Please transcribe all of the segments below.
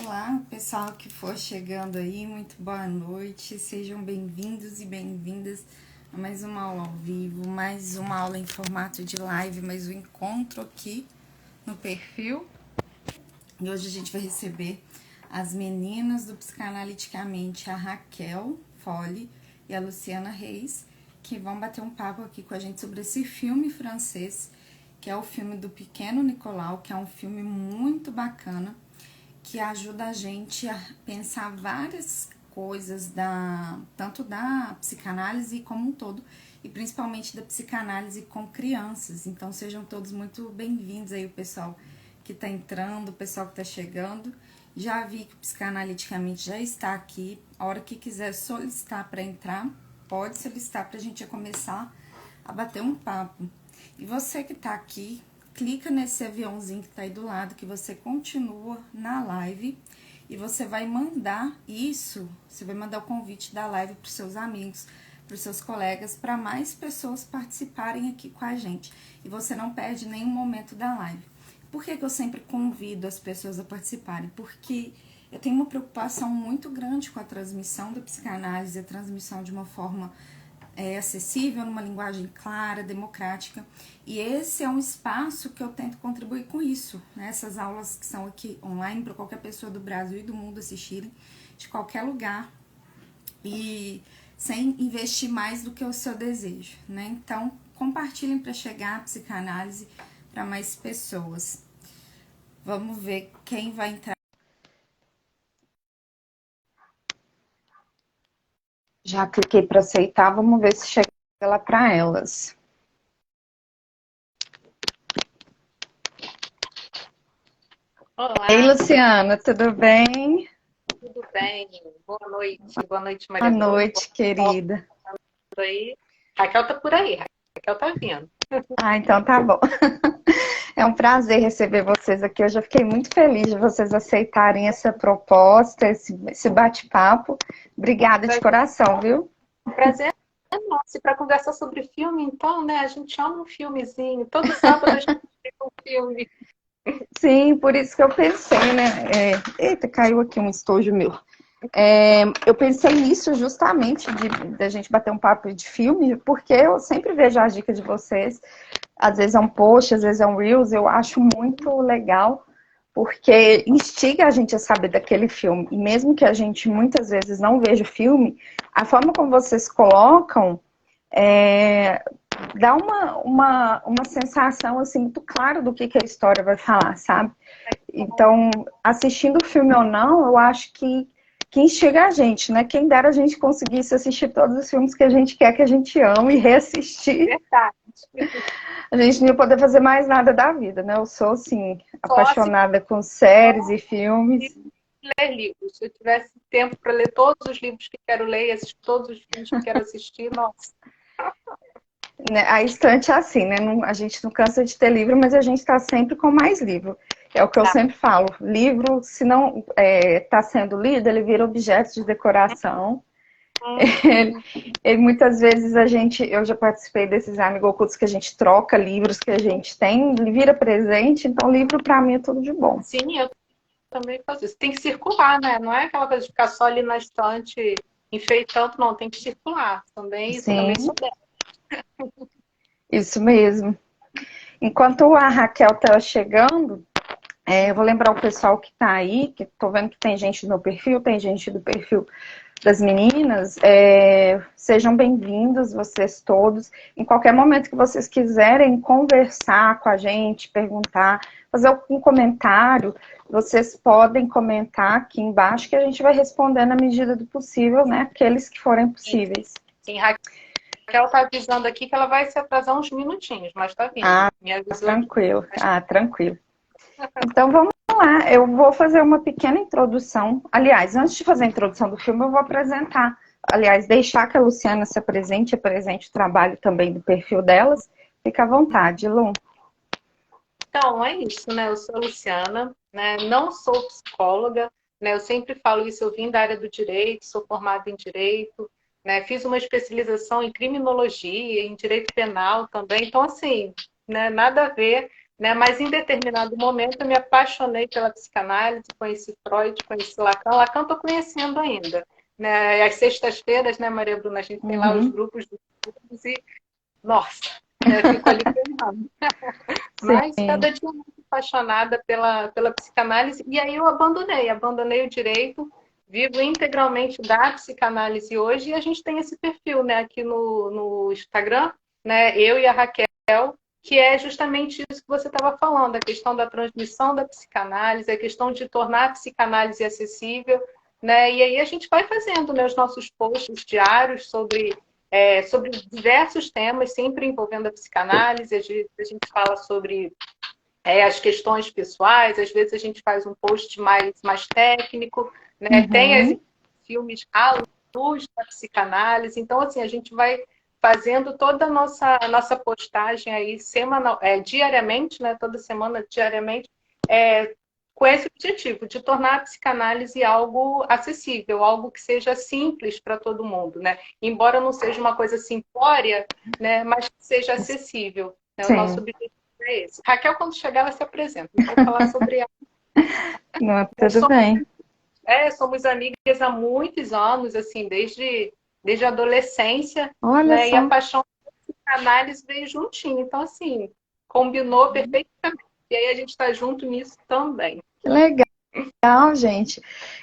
Olá, pessoal que for chegando aí, muito boa noite. Sejam bem-vindos e bem-vindas a mais uma aula ao vivo, mais uma aula em formato de live, mais um encontro aqui no perfil. E hoje a gente vai receber as meninas do Psicanaliticamente, a Raquel Fole e a Luciana Reis, que vão bater um papo aqui com a gente sobre esse filme francês, que é o filme do Pequeno Nicolau, que é um filme muito bacana, que ajuda a gente a pensar várias coisas, tanto da psicanálise como um todo, e principalmente da psicanálise com crianças. Então sejam todos muito bem-vindos aí, o pessoal que está entrando, o pessoal que está chegando. Já vi que o Psicanaliticamente já está aqui. A hora que quiser solicitar para entrar, pode solicitar para a gente já começar a bater um papo. E você que está aqui, clica nesse aviãozinho que tá aí do lado, que você continua na live e você vai mandar isso, você vai mandar o convite da live para os seus amigos, para os seus colegas, para mais pessoas participarem aqui com a gente. E você não perde nenhum momento da live. Por que eu sempre convido as pessoas a participarem? Porque eu tenho uma preocupação muito grande com a transmissão da psicanálise, a transmissão de uma forma acessível, numa linguagem clara, democrática. E esse é um espaço que eu tento contribuir com isso, né? Essas aulas que são aqui online para qualquer pessoa do Brasil e do mundo assistirem, de qualquer lugar, e sem investir mais do que o seu desejo, né? Então, compartilhem para chegar a psicanálise para mais pessoas. Vamos ver quem vai entrar. Já cliquei para aceitar, vamos ver se chega lá para elas. Olá, Ei, Luciana, tudo bem? tudo bem? Boa noite, Boa Maria Dor. noite, querida. Aí. Raquel tá por aí, Raquel tá vindo. Ah, então tá bom. É um prazer receber vocês aqui. Eu já fiquei muito feliz de vocês aceitarem essa proposta, esse bate-papo. Obrigada de coração, viu? Prazer é nosso. E para conversar sobre filme, então, né? A gente ama um filmezinho. Todo sábado a gente tem um filme. Sim, por isso que eu pensei, né? Eita, caiu aqui um estojo meu. Eu pensei nisso justamente, da gente bater um papo de filme, porque eu sempre vejo as dicas de vocês. Às vezes é um post, às vezes é um Reels, eu acho muito legal, porque instiga a gente a saber daquele filme. E mesmo que a gente muitas vezes não veja o filme, a forma como vocês colocam é, dá uma sensação assim, muito clara do que a história vai falar, sabe? Então, assistindo o filme ou não, eu acho que instiga a gente, né? Quem dera a gente conseguisse assistir todos os filmes que a gente quer, que a gente ama e reassistir. Verdade. A gente não ia poder fazer mais nada da vida, né? Eu sou, assim, Só se apaixonada com séries e filmes. ler livros. Se eu tivesse tempo para ler todos os livros que quero ler e assistir todos os filmes que quero assistir, nossa. Né? A estante é assim, né? A gente não cansa de ter livro, mas a gente está sempre com mais livro. É o que eu Tá. sempre falo. Livro, se não está sendo lido, ele vira objeto de decoração. Ele, muitas vezes eu já participei desses amigos ocultos que a gente troca livros que a gente tem, ele vira presente, então livro para mim é tudo de bom. Sim, eu também faço isso. Tem que circular, né? Não é aquela coisa de ficar só ali na estante enfeitando, não. Tem que circular. Sim, Também sou dela. isso mesmo. Enquanto a Raquel está chegando, eu vou lembrar o pessoal que está aí, que estou vendo que tem gente do meu perfil, tem gente do perfil das meninas, sejam bem-vindos vocês todos. Em qualquer momento que vocês quiserem conversar com a gente, perguntar, fazer algum comentário, vocês podem comentar aqui embaixo que a gente vai responder na medida do possível, né? Aqueles que forem possíveis. Sim, Raquel tá avisando aqui que ela vai se atrasar uns minutinhos, mas tá vindo. Ah, Me avisou aqui. tranquilo. Ah, tranquilo. Então vamos lá, eu vou fazer uma pequena introdução. Aliás, antes de fazer a introdução do filme, eu vou apresentar. Aliás, deixar que a Luciana se apresente o trabalho também do perfil delas. Fica à vontade, Lu. Então, é isso, né? Eu sou a Luciana, né? Não sou psicóloga, né? Eu sempre falo isso, eu vim da área do direito, sou formada em direito, né? Fiz uma especialização em criminologia, em direito penal também. Então, assim, né? Nada a ver. né? Mas em determinado momento eu me apaixonei pela psicanálise, conheci Freud, conheci Lacan. Lacan estou conhecendo ainda, né? Às sextas-feiras, né, Maria Bruna, a gente tem lá os Uhum. grupos dos grupos e, nossa, né, eu fico ali pensando. Mas Sim, cada dia mais apaixonada pela psicanálise, e aí eu abandonei o direito, vivo integralmente da psicanálise hoje, e a gente tem esse perfil, né, aqui no Instagram, né, eu e a Raquel, que é justamente isso que você estava falando, a questão da transmissão da psicanálise, a questão de tornar a psicanálise acessível, né, e aí a gente vai fazendo, né, os nossos posts diários sobre diversos temas, sempre envolvendo a psicanálise. A gente fala sobre as questões pessoais, às vezes a gente faz um post mais técnico, né? Tem uhum, filmes à luz da psicanálise. Então, assim, a gente vai fazendo toda a nossa postagem aí semanal, diariamente, né? Toda semana, diariamente, é, com esse objetivo de tornar a psicanálise algo acessível, algo que seja simples para todo mundo, né? Embora não seja uma coisa simplória, né? Mas que seja acessível. Né? O nosso sim. objetivo é esse. Raquel, quando chegar, ela se apresenta. Não vou falar sobre ela. Não, Nós tudo bem. somos amigas há muitos anos, assim, desde a adolescência, Olha né? E a só, paixão pela análise veio juntinho. Então, assim, combinou perfeitamente. E aí a gente está junto nisso também. que legal, gente.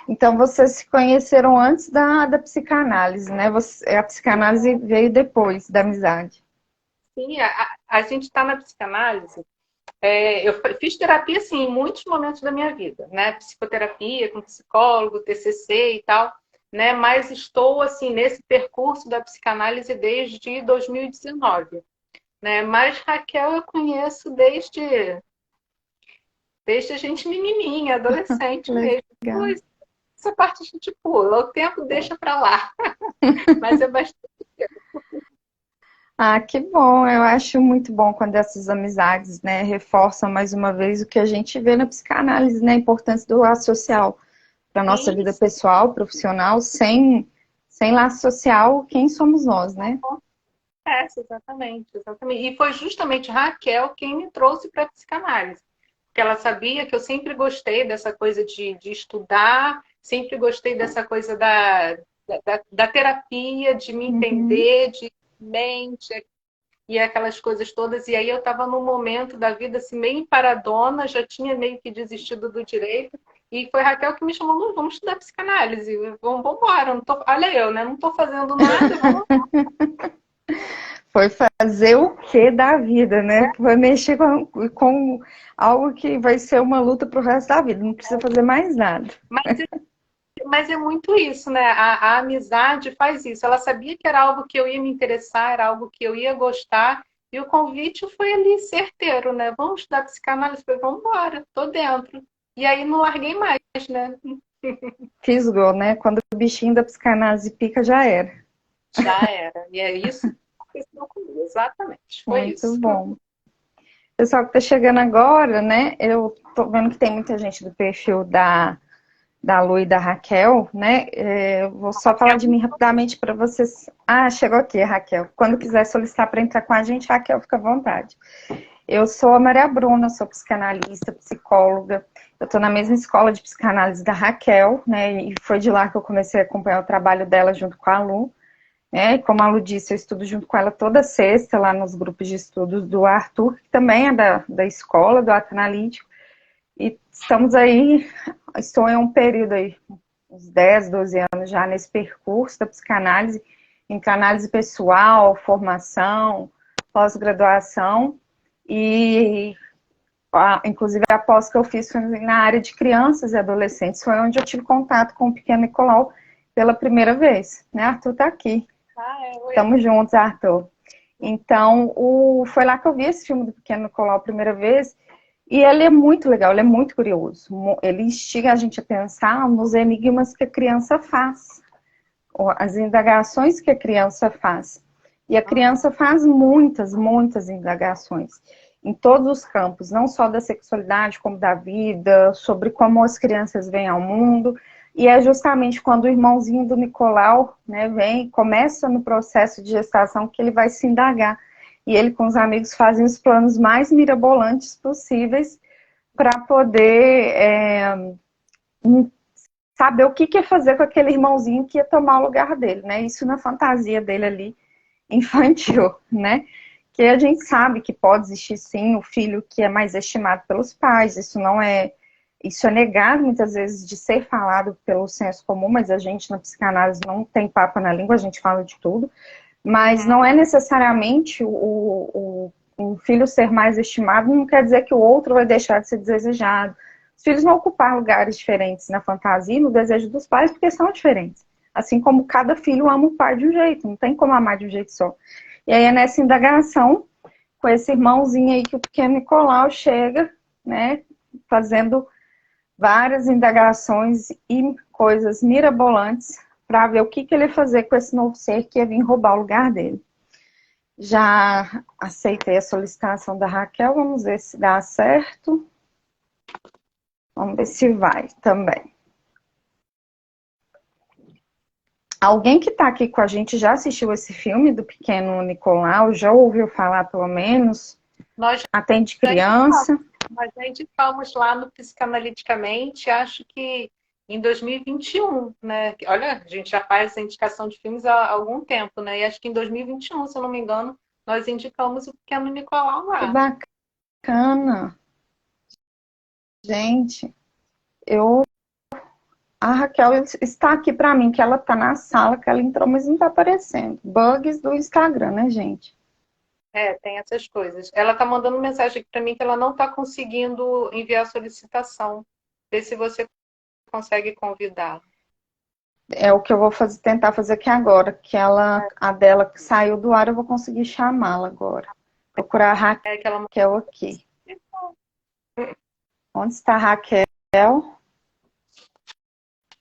Então, vocês se conheceram antes da psicanálise, né? A psicanálise veio depois da amizade. Sim, a gente está na psicanálise. Eu fiz terapia, assim, em muitos momentos da minha vida, né? Psicoterapia, com psicólogo, TCC e tal, né? Mas estou, assim, nesse percurso da psicanálise desde 2019, né? Mas Raquel eu conheço desde a gente menininha, adolescente mesmo. Legal. Pois, essa parte a gente pula, o tempo deixa para lá, mas é bastante. Ah, que bom. Eu acho muito bom quando essas amizades, né, reforçam mais uma vez o que a gente vê na psicanálise, né, a importância do laço social para nossa vida Isso, pessoal, profissional, sem laço social, quem somos nós, né? exatamente, exatamente. E foi justamente Raquel quem me trouxe para a psicanálise. Porque ela sabia que eu sempre gostei dessa coisa de estudar, sempre gostei dessa coisa da terapia, de me Uhum. entender, de mente e aquelas coisas todas. E aí eu estava num momento da vida assim, meio paradona, já tinha meio que desistido do direito. E foi Raquel que me chamou, "Lu, vamos estudar psicanálise, vamos embora. Olha eu, né? Não estou fazendo nada, vamos. Foi fazer o que da vida, né? Vai mexer com algo que vai ser uma luta pro resto da vida, não precisa fazer mais nada. Mas é muito isso, né? A amizade faz isso. Ela sabia que era algo que eu ia me interessar, era algo que eu ia gostar, e o convite foi ali certeiro, né? Vamos estudar psicanálise? Eu falei, vamos embora, tô dentro. E aí não larguei mais, né? Fisgou, né? Quando o bichinho da psicanálise pica, já era. Já era. E é isso que aconteceu comigo, exatamente. Foi Muito isso. bom. Pessoal que tá chegando agora, né? Eu tô vendo que tem muita gente do perfil da Lu e da Raquel, né? Eu vou só falar de mim rapidamente para vocês. Ah, chegou aqui, Raquel. Quando quiser solicitar para entrar com a gente, Raquel, fica à vontade. Eu sou a Maria Bruna, sou psicanalista, psicóloga. Eu estou na mesma escola de psicanálise da Raquel, né? E foi de lá que eu comecei a acompanhar o trabalho dela junto com a Lu. Né? E como a Lu disse, eu estudo junto com ela toda sexta, lá nos grupos de estudos do Arthur, que também é da escola, do Ato Analítico. E estamos aí, estou em um período aí, uns 10, 12 anos já nesse percurso da psicanálise, entre análise pessoal, formação, pós-graduação, e inclusive a pós que eu fiz foi na área de crianças e adolescentes, foi onde eu tive contato com o pequeno Nicolau pela primeira vez, né? Arthur tá aqui, Oi. estamos juntos, Arthur. Então, foi lá que eu vi esse filme do pequeno Nicolau a primeira vez, e ele é muito legal, ele é muito curioso. Ele instiga a gente a pensar nos enigmas que a criança faz, as indagações que a criança faz. E a criança faz muitas, muitas indagações em todos os campos, não só da sexualidade, como da vida, sobre como as crianças vêm ao mundo. E é justamente quando o irmãozinho do Nicolau, né, começa no processo de gestação que ele vai se indagar. e ele com os amigos fazem os planos mais mirabolantes possíveis para poder saber o que ia fazer com aquele irmãozinho que ia tomar o lugar dele, né? Isso na fantasia dele ali, infantil, né? Que a gente sabe que pode existir sim o filho que é mais estimado pelos pais, isso é negado muitas vezes de ser falado pelo senso comum, mas a gente na psicanálise não tem papo na língua, a gente fala de tudo, mas não é necessariamente um filho ser mais estimado, não quer dizer que o outro vai deixar de ser desejado. Os filhos vão ocupar lugares diferentes na fantasia e no desejo dos pais, porque são diferentes. Assim como cada filho ama o pai de um jeito, não tem como amar de um jeito só. E aí é nessa indagação, com esse irmãozinho aí que o pequeno Nicolau chega, né, fazendo várias indagações e coisas mirabolantes para ver o que ele ia fazer com esse novo ser que ia vir roubar o lugar dele. Já aceitei a solicitação da Raquel, vamos ver se dá certo. Vamos ver se vai também. Alguém que está aqui com a gente já assistiu esse filme do pequeno Nicolau? Já ouviu falar, pelo menos? Nós Atende criança? Nós já indicamos lá no Psicanaliticamente, acho que em 2021, né? Olha, a gente já faz essa indicação de filmes há algum tempo, né? E acho que em 2021, se eu não me engano, nós indicamos o Pequeno Nicolau Que lá. bacana. Gente, a Raquel está aqui para mim, que ela está na sala, que ela entrou, mas não está aparecendo. Bugs do Instagram, né, gente? É, tem essas coisas. Ela tá mandando mensagem aqui para mim que ela não está conseguindo enviar a solicitação. Vê se você consegue convidar. É o que eu vou tentar fazer aqui agora, que a dela que saiu do ar, eu vou conseguir chamá-la agora. Procurar a É que ela Raquel aqui. Onde está a Raquel?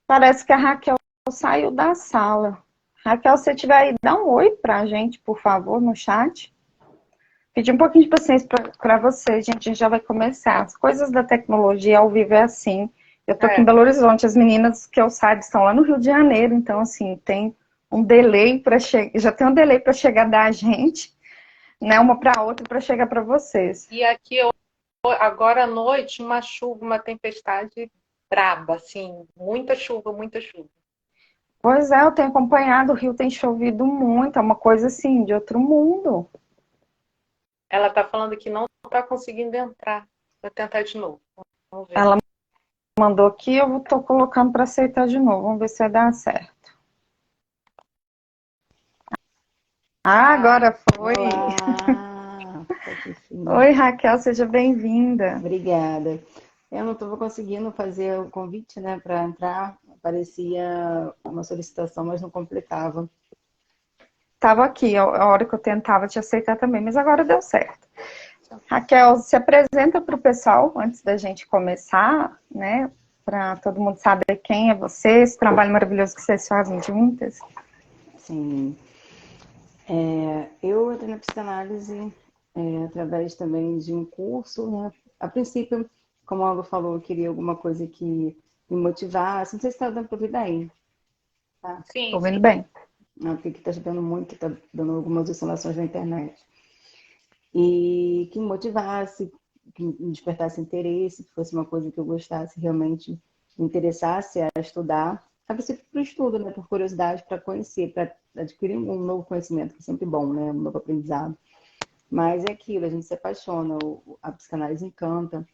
Parece que a Raquel saiu da sala. Raquel, se você tiver aí, dá um oi pra gente, por favor, no chat. Pedir um pouquinho de paciência para você, gente. A gente já vai começar. As coisas da tecnologia ao vivo é assim. Eu tô aqui em Belo Horizonte, as meninas que eu saiba estão lá no Rio de Janeiro, então assim, tem um delay para chegar, já tem um delay para chegar da gente, né, uma para outra para chegar para vocês. E aqui agora à noite uma chuva, uma tempestade braba, assim, muita chuva, muita chuva. Pois é, eu tenho acompanhado, o Rio tem chovido muito, é uma coisa assim, de outro mundo. Ela tá falando que não tá conseguindo entrar. Vou tentar de novo. Vamos ver. Ela mandou aqui, eu tô colocando para aceitar de novo, vamos ver se vai dar certo. Agora foi. Olá. Oi, Raquel, seja bem-vinda. Obrigada. Eu não estava conseguindo fazer o convite, né, para entrar. Aparecia uma solicitação, mas não completava. Estava aqui, a hora que eu tentava te aceitar também, mas agora deu certo. Raquel, se apresenta para o pessoal antes da gente começar, né? Para todo mundo saber quem é você, esse trabalho maravilhoso que vocês fazem juntas. Sim. Eu entrei na psicanálise através também de um curso, né? A princípio, como a Olga falou, eu queria alguma coisa que me motivasse. Não sei se está dando para ouvir daí. Tá? Sim. Estou vendo bem. Não, porque está chovendo muito, está dando algumas oscilações na internet. E que me motivasse, que me despertasse interesse, que fosse uma coisa que eu gostasse realmente, me interessasse a estudar. A princípio por estudo, né? Por curiosidade, para conhecer, para adquirir um novo conhecimento, que é sempre bom, né? Um novo aprendizado. Mas é aquilo, a gente se apaixona, a psicanálise encanta,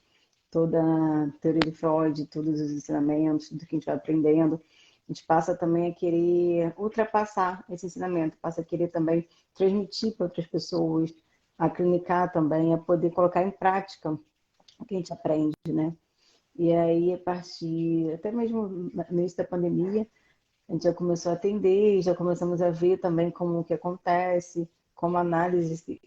toda a teoria de Freud, todos os ensinamentos, tudo que a gente vai aprendendo. A gente passa também a querer ultrapassar esse ensinamento, passa a querer também transmitir para outras pessoas, a clinicar também, a poder colocar em prática o que a gente aprende, né? E aí, a partir, até mesmo no início da pandemia, a gente já começou a atender, já começamos a ver também como que acontece, como a análise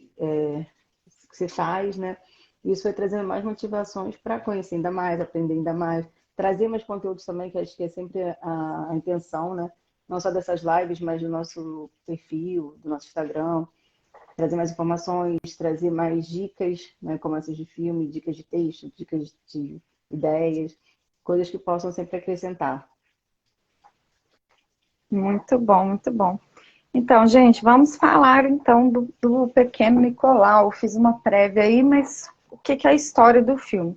se faz, né? Isso foi trazendo mais motivações para conhecer ainda mais, aprender ainda mais, trazer mais conteúdos também, que acho que é sempre a intenção, né? Não só dessas lives, mas do nosso perfil, do nosso Instagram, trazer mais informações, trazer mais dicas, né? Como essas de filme, dicas de texto, dicas de ideias, coisas que possam sempre acrescentar. Muito bom, muito bom. Então, gente, vamos falar então do pequeno Nicolau. Fiz uma prévia aí, mas o que é a história do filme?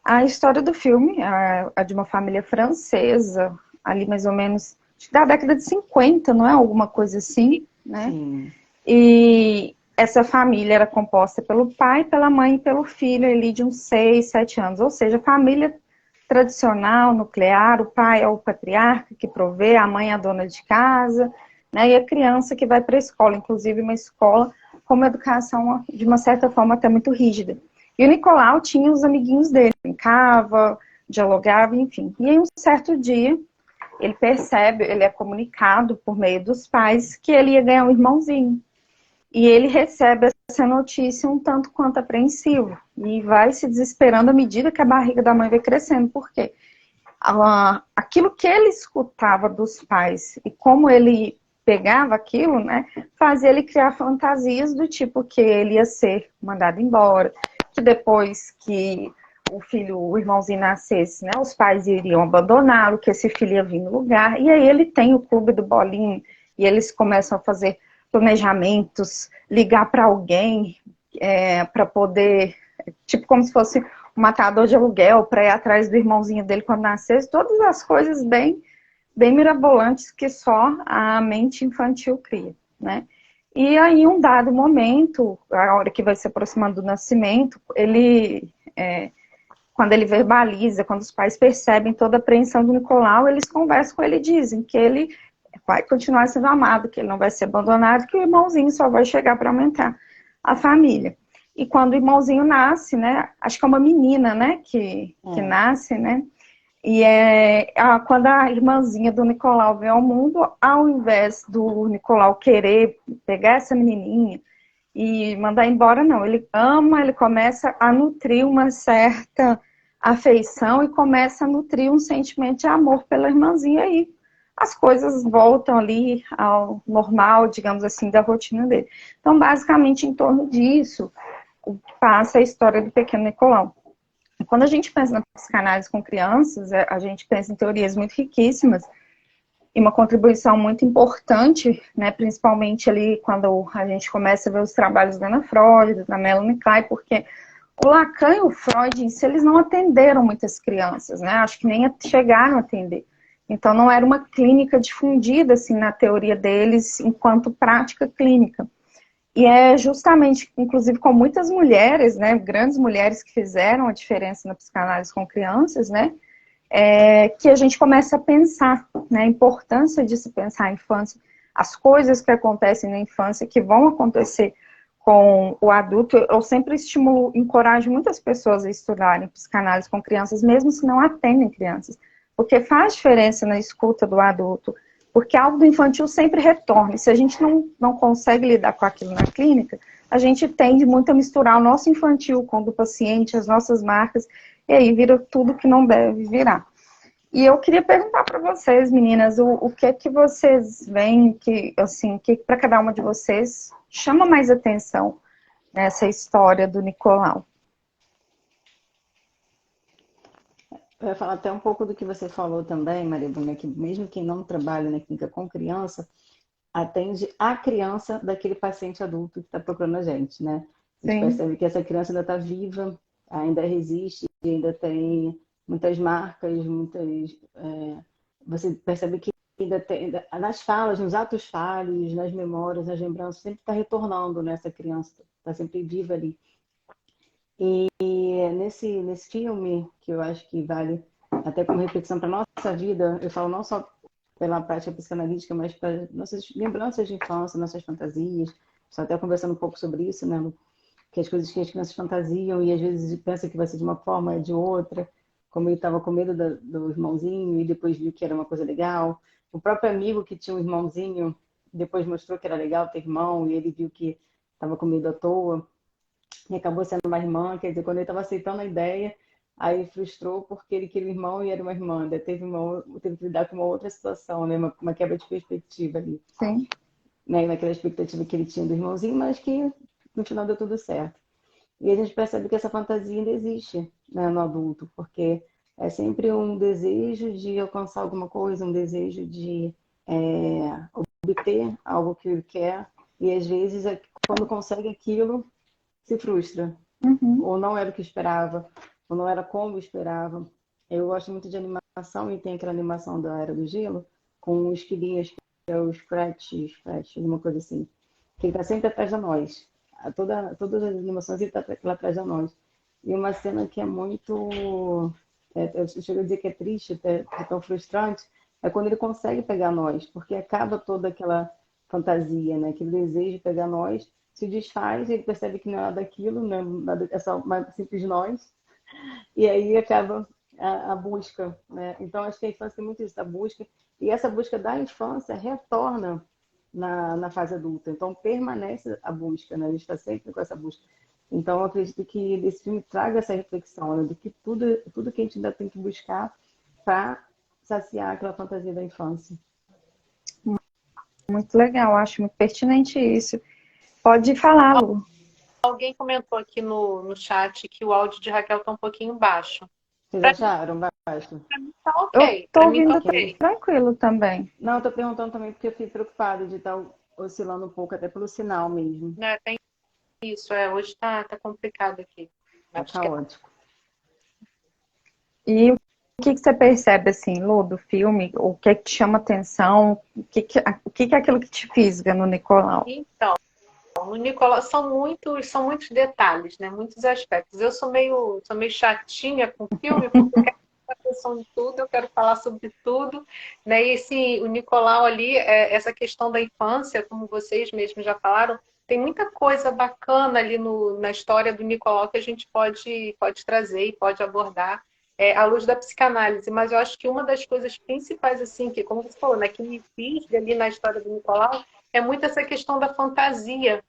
A história do filme é de uma família francesa, ali mais ou menos da década de 50, não é? Alguma coisa assim, né? Sim. E essa família era composta pelo pai, pela mãe e pelo filho ali de uns 6, 7 anos. Ou seja, família tradicional, nuclear, o pai é o patriarca que provê, a mãe é a dona de casa, né? E a criança que vai para a escola, inclusive uma escola com uma educação, de uma certa forma, até muito rígida. E o Nicolau tinha os amiguinhos dele, brincava, dialogava, enfim. E aí, um certo dia, ele percebe, ele é comunicado por meio dos pais que ele ia ganhar um irmãozinho. E ele recebe essa notícia um tanto quanto apreensivo. E vai se desesperando à medida que a barriga da mãe vai crescendo. Por quê? Aquilo que ele escutava dos pais e como ele pegava aquilo, né, fazia ele criar fantasias do tipo que ele ia ser mandado embora, que depois que o irmãozinho nascesse, né, os pais iriam abandoná-lo, que esse filho ia vir no lugar. E aí ele tem o clube do bolinho e eles começam a fazer planejamentos, ligar para alguém para poder, tipo como se fosse um matador de aluguel, para ir atrás do irmãozinho dele quando nascesse, todas as coisas bem mirabolantes que só a mente infantil cria, né? E aí, um dado momento, a hora que vai se aproximando do nascimento, quando ele verbaliza, quando os pais percebem toda a apreensão do Nicolau, eles conversam com ele e dizem que ele vai continuar sendo amado, que ele não vai ser abandonado, que o irmãozinho só vai chegar para aumentar a família. E quando o irmãozinho nasce, né, acho que é uma menina, né, que nasce, né, e quando a irmãzinha do Nicolau vem ao mundo, ao invés do Nicolau querer pegar essa menininha e mandar embora, não, ele ama, ele começa a nutrir uma certa afeição e começa a nutrir um sentimento de amor pela irmãzinha aí. As coisas voltam ali ao normal, digamos assim, da rotina dele. Então, basicamente, em torno disso, passa a história do pequeno Nicolau. Quando a gente pensa na psicanálise com crianças, a gente pensa em teorias muito riquíssimas e uma contribuição muito importante, né, principalmente ali quando a gente começa a ver os trabalhos da Ana Freud, da Melanie Klein, porque o Lacan e o Freud, em si, eles não atenderam muitas crianças, né, acho que nem chegaram a atender. Então, não era uma clínica difundida, assim, na teoria deles, enquanto prática clínica. E é justamente, inclusive, com muitas mulheres, né, grandes mulheres que fizeram a diferença na psicanálise com crianças, né, que a gente começa a pensar, né, a importância de se pensar a infância, as coisas que acontecem na infância, que vão acontecer com o adulto. Eu sempre estimulo, encorajo muitas pessoas a estudarem psicanálise com crianças, mesmo se não atendem crianças, porque faz diferença na escuta do adulto, porque algo do infantil sempre retorna. E se a gente não consegue lidar com aquilo na clínica, a gente tende muito a misturar o nosso infantil com o do paciente, as nossas marcas, e aí vira tudo que não deve virar. E eu queria perguntar para vocês, meninas, o que é que vocês veem que, assim, que para cada uma de vocês chama mais atenção nessa história do Nicolau? Eu ia falar até um pouco do que você falou também, Maria Bruna, que mesmo quem não trabalha na clínica com criança, atende a criança daquele paciente adulto que está procurando a gente, né? A gente percebe que essa criança ainda está viva, ainda resiste, ainda tem muitas marcas, você percebe que ainda tem, nas falas, nos atos falhos, nas memórias, nas lembranças, sempre está retornando, né? Essa criança está sempre viva ali. E nesse filme, que eu acho que vale até como reflexão para nossa vida, eu falo não só pela prática psicanalítica, mas para nossas lembranças de infância, nossas fantasias. Estou até conversando um pouco sobre isso, né? Que as coisas que as crianças fantasiam e às vezes pensa que vai ser de uma forma, é de outra. Como ele estava com medo do irmãozinho e depois viu que era uma coisa legal. O próprio amigo que tinha um irmãozinho depois mostrou que era legal ter irmão e ele viu que estava com medo à toa. E acabou sendo uma irmã, quer dizer, quando ele estava aceitando a ideia, aí frustrou porque ele queria um irmão e era uma irmã. Daí teve que lidar com uma outra situação, né? Uma quebra de perspectiva ali. Sim. Né? Naquela expectativa que ele tinha do irmãozinho, mas que no final deu tudo certo. E a gente percebe que essa fantasia ainda existe, né, no adulto, porque é sempre um desejo de alcançar alguma coisa, um desejo de obter algo que ele quer, e às vezes, quando consegue aquilo, se frustra. Ou não era o que esperava, ou não era como esperava. Eu gosto muito de animação, e tem aquela animação da Era do Gelo, com os filhinhos, que é os Scratch, alguma coisa assim, que ele está sempre atrás de nós. Todas as animações ele está lá atrás de nós. E uma cena que é muito... eu chego a dizer que é triste, até tão frustrante, é quando ele consegue pegar nós, porque acaba toda aquela fantasia, né? Aquele desejo de pegar nós, se desfaz, ele percebe que não é nada daquilo, né? É só uma simples nós, e aí acaba a busca, né? Então, acho que a infância tem muito isso, da busca, e essa busca da infância retorna na fase adulta. Então, permanece a busca, né? A gente está sempre com essa busca. Então, eu acredito que esse filme traga essa reflexão, né? De que tudo que a gente ainda tem que buscar para saciar aquela fantasia da infância. Muito legal, acho muito pertinente isso. Pode falar, Lu. Alguém comentou aqui no chat que o áudio de Raquel está um pouquinho baixo. Vocês acharam baixo? Pra mim tá Eu ok. tô Pra mim tá ouvindo ok. tranquilo também. Não, eu tô perguntando também porque eu fiquei preocupada de estar oscilando um pouco, até pelo sinal mesmo. Né, tem isso, hoje tá complicado aqui. Tá Acho que caótico. E o que você percebe, assim, Lu, do filme? O que é que te chama atenção? O que é aquilo que te fisga no Nicolau? Então, no Nicolau são muitos detalhes, né? Muitos aspectos. Eu sou meio chatinha com filme, porque eu quero prestar atenção em tudo, eu quero falar sobre tudo, né? E o Nicolau ali, essa questão da infância, como vocês mesmos já falaram, tem muita coisa bacana ali na história do Nicolau que a gente pode trazer e pode abordar à luz da psicanálise. Mas eu acho que uma das coisas principais, assim, que, como você falou, né, que me fisga ali na história do Nicolau, é muito essa questão da fantasia,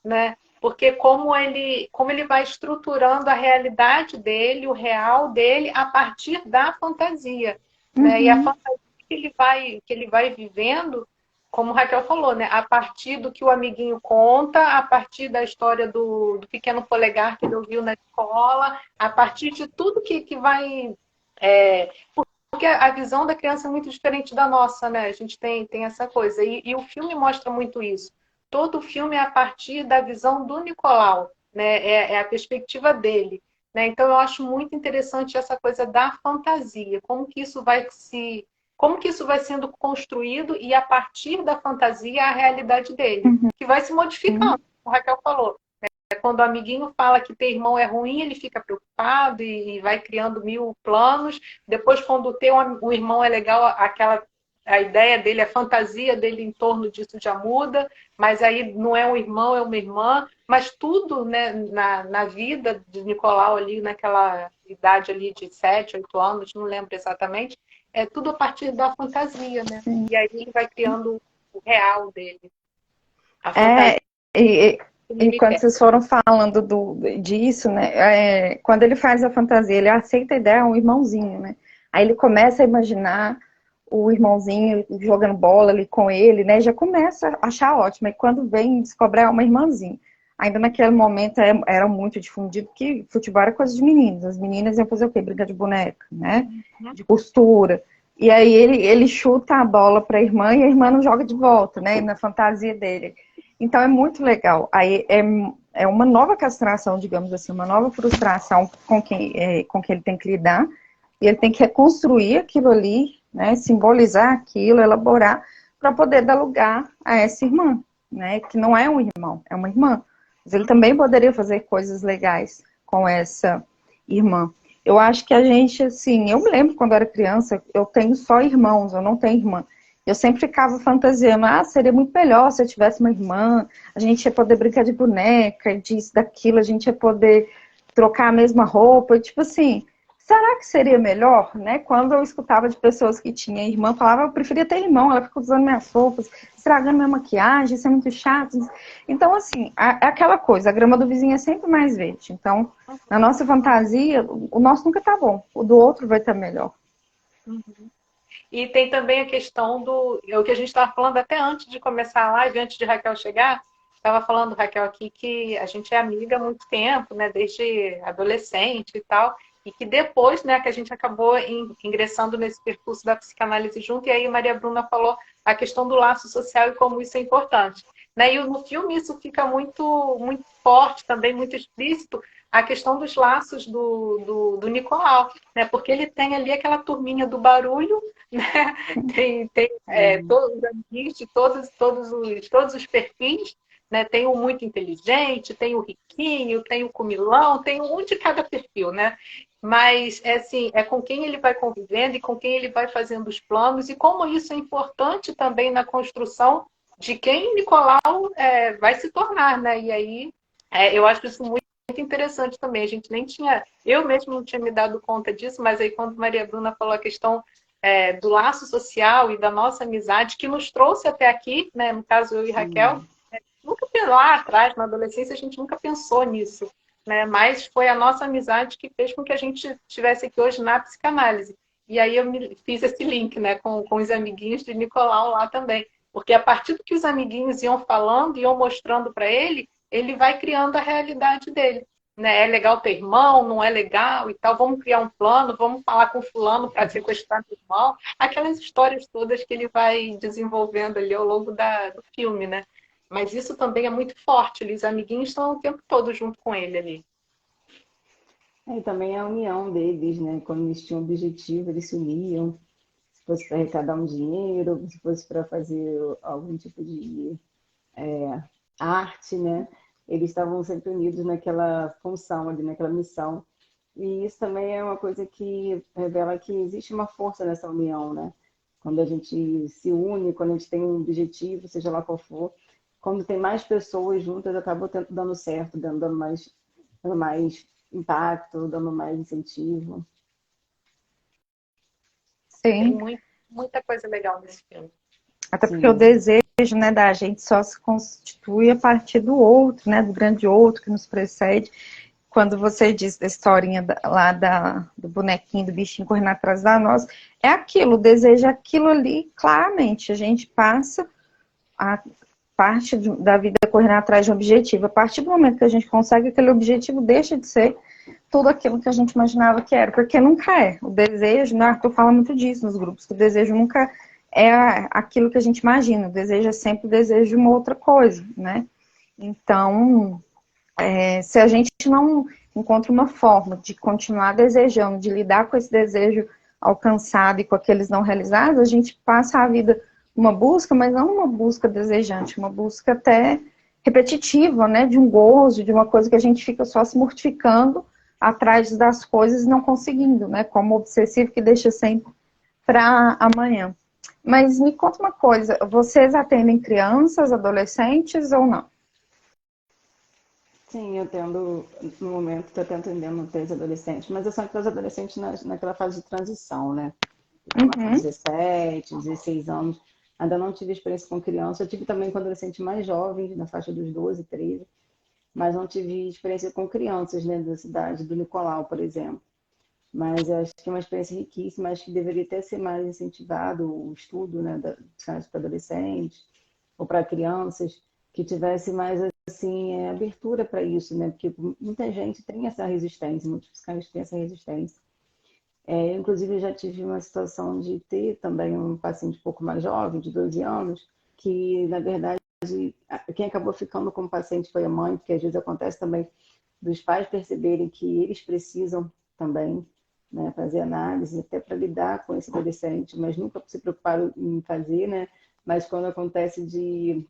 né? Porque como ele vai estruturando a realidade dele, o real dele, a partir da fantasia, né? E a fantasia que ele vai vivendo, como o Raquel falou, né? A partir do que o amiguinho conta, a partir da história do pequeno polegar que ele ouviu na escola, a partir de tudo que vai... porque a visão da criança é muito diferente da nossa, né? A gente tem essa coisa. E o filme mostra muito isso. Todo o filme é a partir da visão do Nicolau, né? É a perspectiva dele, né? Então eu acho muito interessante essa coisa da fantasia, como que isso vai sendo construído e a partir da fantasia a realidade dele, que vai se modificando, como a Raquel falou. Quando o amiguinho fala que ter irmão é ruim, ele fica preocupado e vai criando 1000 planos. Depois, quando ter um irmão é legal, a ideia dele, a fantasia dele em torno disso já muda. Mas aí não é um irmão, é uma irmã. Mas tudo, né, na vida de Nicolau ali, naquela idade ali de 7, 8 anos, não lembro exatamente, é tudo a partir da fantasia, né? E aí ele vai criando o real dele. A fantasia. E quando vocês foram falando disso, né? Quando ele faz a fantasia, ele aceita a ideia, é um irmãozinho, né? Aí ele começa a imaginar o irmãozinho jogando bola ali com ele, né? Já começa a achar ótimo. E quando vem descobre uma irmãzinha. Ainda naquele momento era muito difundido que futebol era coisa de meninos. As meninas iam fazer o quê? Briga de boneca, né? De costura. E aí ele chuta a bola para a irmã e a irmã não joga de volta, né? Na fantasia dele. Então é muito legal. Aí é uma nova castração, digamos assim, uma nova frustração com que ele tem que lidar. E ele tem que reconstruir aquilo ali, né? Simbolizar aquilo, elaborar, para poder dar lugar a essa irmã, né? Que não é um irmão, é uma irmã. Mas ele também poderia fazer coisas legais com essa irmã. Eu acho que a gente, assim, eu me lembro quando eu era criança, eu tenho só irmãos, eu não tenho irmã. Eu sempre ficava fantasiando, seria muito melhor se eu tivesse uma irmã, a gente ia poder brincar de boneca, disso, daquilo, a gente ia poder trocar a mesma roupa, tipo assim, será que seria melhor, né? Quando eu escutava de pessoas que tinham irmã, eu falava, eu preferia ter irmão, ela fica usando minhas roupas, estragando minha maquiagem, isso é muito chato. Então, assim, é aquela coisa, a grama do vizinho é sempre mais verde. Então, na nossa fantasia, o nosso nunca tá bom, o do outro vai estar melhor. E tem também a questão o que a gente estava falando até antes de começar a live, antes de Raquel chegar, estava falando, Raquel, aqui que a gente é amiga há muito tempo, né? Desde adolescente e tal. e que depois, né, que a gente acabou ingressando nesse percurso da psicanálise junto, e aí Maria Bruna falou a questão do laço social e como isso é importante. Né? E no filme isso fica muito, muito forte também, muito explícito, a questão dos laços do Nicolau, né? Porque ele tem ali aquela turminha do barulho, né? Tem todos os amiguinhos de todos os perfis, né? Tem o muito inteligente, tem o riquinho, tem o comilão, tem um de cada perfil, né? Mas é assim, é com quem ele vai convivendo e com quem ele vai fazendo os planos e como isso é importante também na construção de quem Nicolau vai se tornar, né? E aí eu acho isso muito interessante também. A gente nem tinha, eu mesmo não tinha me dado conta disso, mas aí quando Maria Bruna falou a questão do laço social e da nossa amizade que nos trouxe até aqui, né? No caso eu e Raquel, nunca lá atrás, na adolescência, a gente nunca pensou nisso, né? Mas foi a nossa amizade que fez com que a gente estivesse aqui hoje na psicanálise. E aí eu fiz esse link, né, com os amiguinhos de Nicolau lá também. Porque a partir do que os amiguinhos iam falando, iam mostrando para ele, ele vai criando a realidade dele. Né? É legal ter irmão, não é legal e tal, vamos criar um plano, vamos falar com fulano para sequestrar meu irmão. Aquelas histórias todas que ele vai desenvolvendo ali ao longo do filme, né? Mas isso também é muito forte, os amiguinhos estão o tempo todo junto com ele ali. E também a união deles, né? Quando eles tinham um objetivo, eles se uniam. Se fosse para arrecadar um dinheiro, se fosse para fazer algum tipo de arte, né? Eles estavam sempre unidos naquela função ali, naquela missão. E isso também é uma coisa que revela que existe uma força nessa união, né? Quando a gente se une, quando a gente tem um objetivo, seja lá qual for, quando tem mais pessoas juntas, acaba dando certo, dando mais impacto, dando mais incentivo. Tem Sim, muita coisa legal nesse filme. até porque o Sim. desejo, né, da gente só se constitui a partir do outro, né, do grande outro que nos precede. Quando você diz da historinha lá do bonequinho, do bichinho correndo atrás da nós, é aquilo, o desejo é aquilo ali, claramente. A gente passa a parte da vida correndo atrás de um objetivo. A partir do momento que a gente consegue aquele objetivo, deixa de ser tudo aquilo que a gente imaginava que era, porque nunca é. O desejo, né, Arthur fala muito disso nos grupos, que o desejo nunca é aquilo que a gente imagina, o desejo é sempre o desejo de uma outra coisa, né? Então, se a gente não encontra uma forma de continuar desejando, de lidar com esse desejo alcançado e com aqueles não realizados, a gente passa a vida uma busca, mas não uma busca desejante, uma busca até repetitiva, né, de um gozo, de uma coisa que a gente fica só se mortificando atrás das coisas e não conseguindo, né, como obsessivo que deixa sempre para amanhã. Mas me conta uma coisa, vocês atendem crianças, adolescentes ou não? Sim, eu tendo, no momento, estou até atendendo três adolescentes, mas eu sou aquelas adolescentes naquela fase de transição, né? Lá com 17, 16 anos. Ainda não tive experiência com criança. Eu tive também com adolescente mais jovem, na faixa dos 12, 13, mas não tive experiência com crianças, né, da cidade, do Nicolau, por exemplo. Mas eu acho que é uma experiência riquíssima, acho que deveria até ser mais incentivado o estudo, né, da psicanálise para adolescentes ou para crianças, que tivesse mais assim abertura para isso, né? Porque muita gente tem essa resistência, muitos psicanalistas têm essa resistência. Inclusive, eu já tive uma situação de ter também um paciente um pouco mais jovem, de 12 anos, que, na verdade, quem acabou ficando como paciente foi a mãe, porque às vezes acontece também dos pais perceberem que eles precisam também, né, fazer análise, até para lidar com esse adolescente, mas nunca se preocuparam em fazer, né? Mas quando acontece de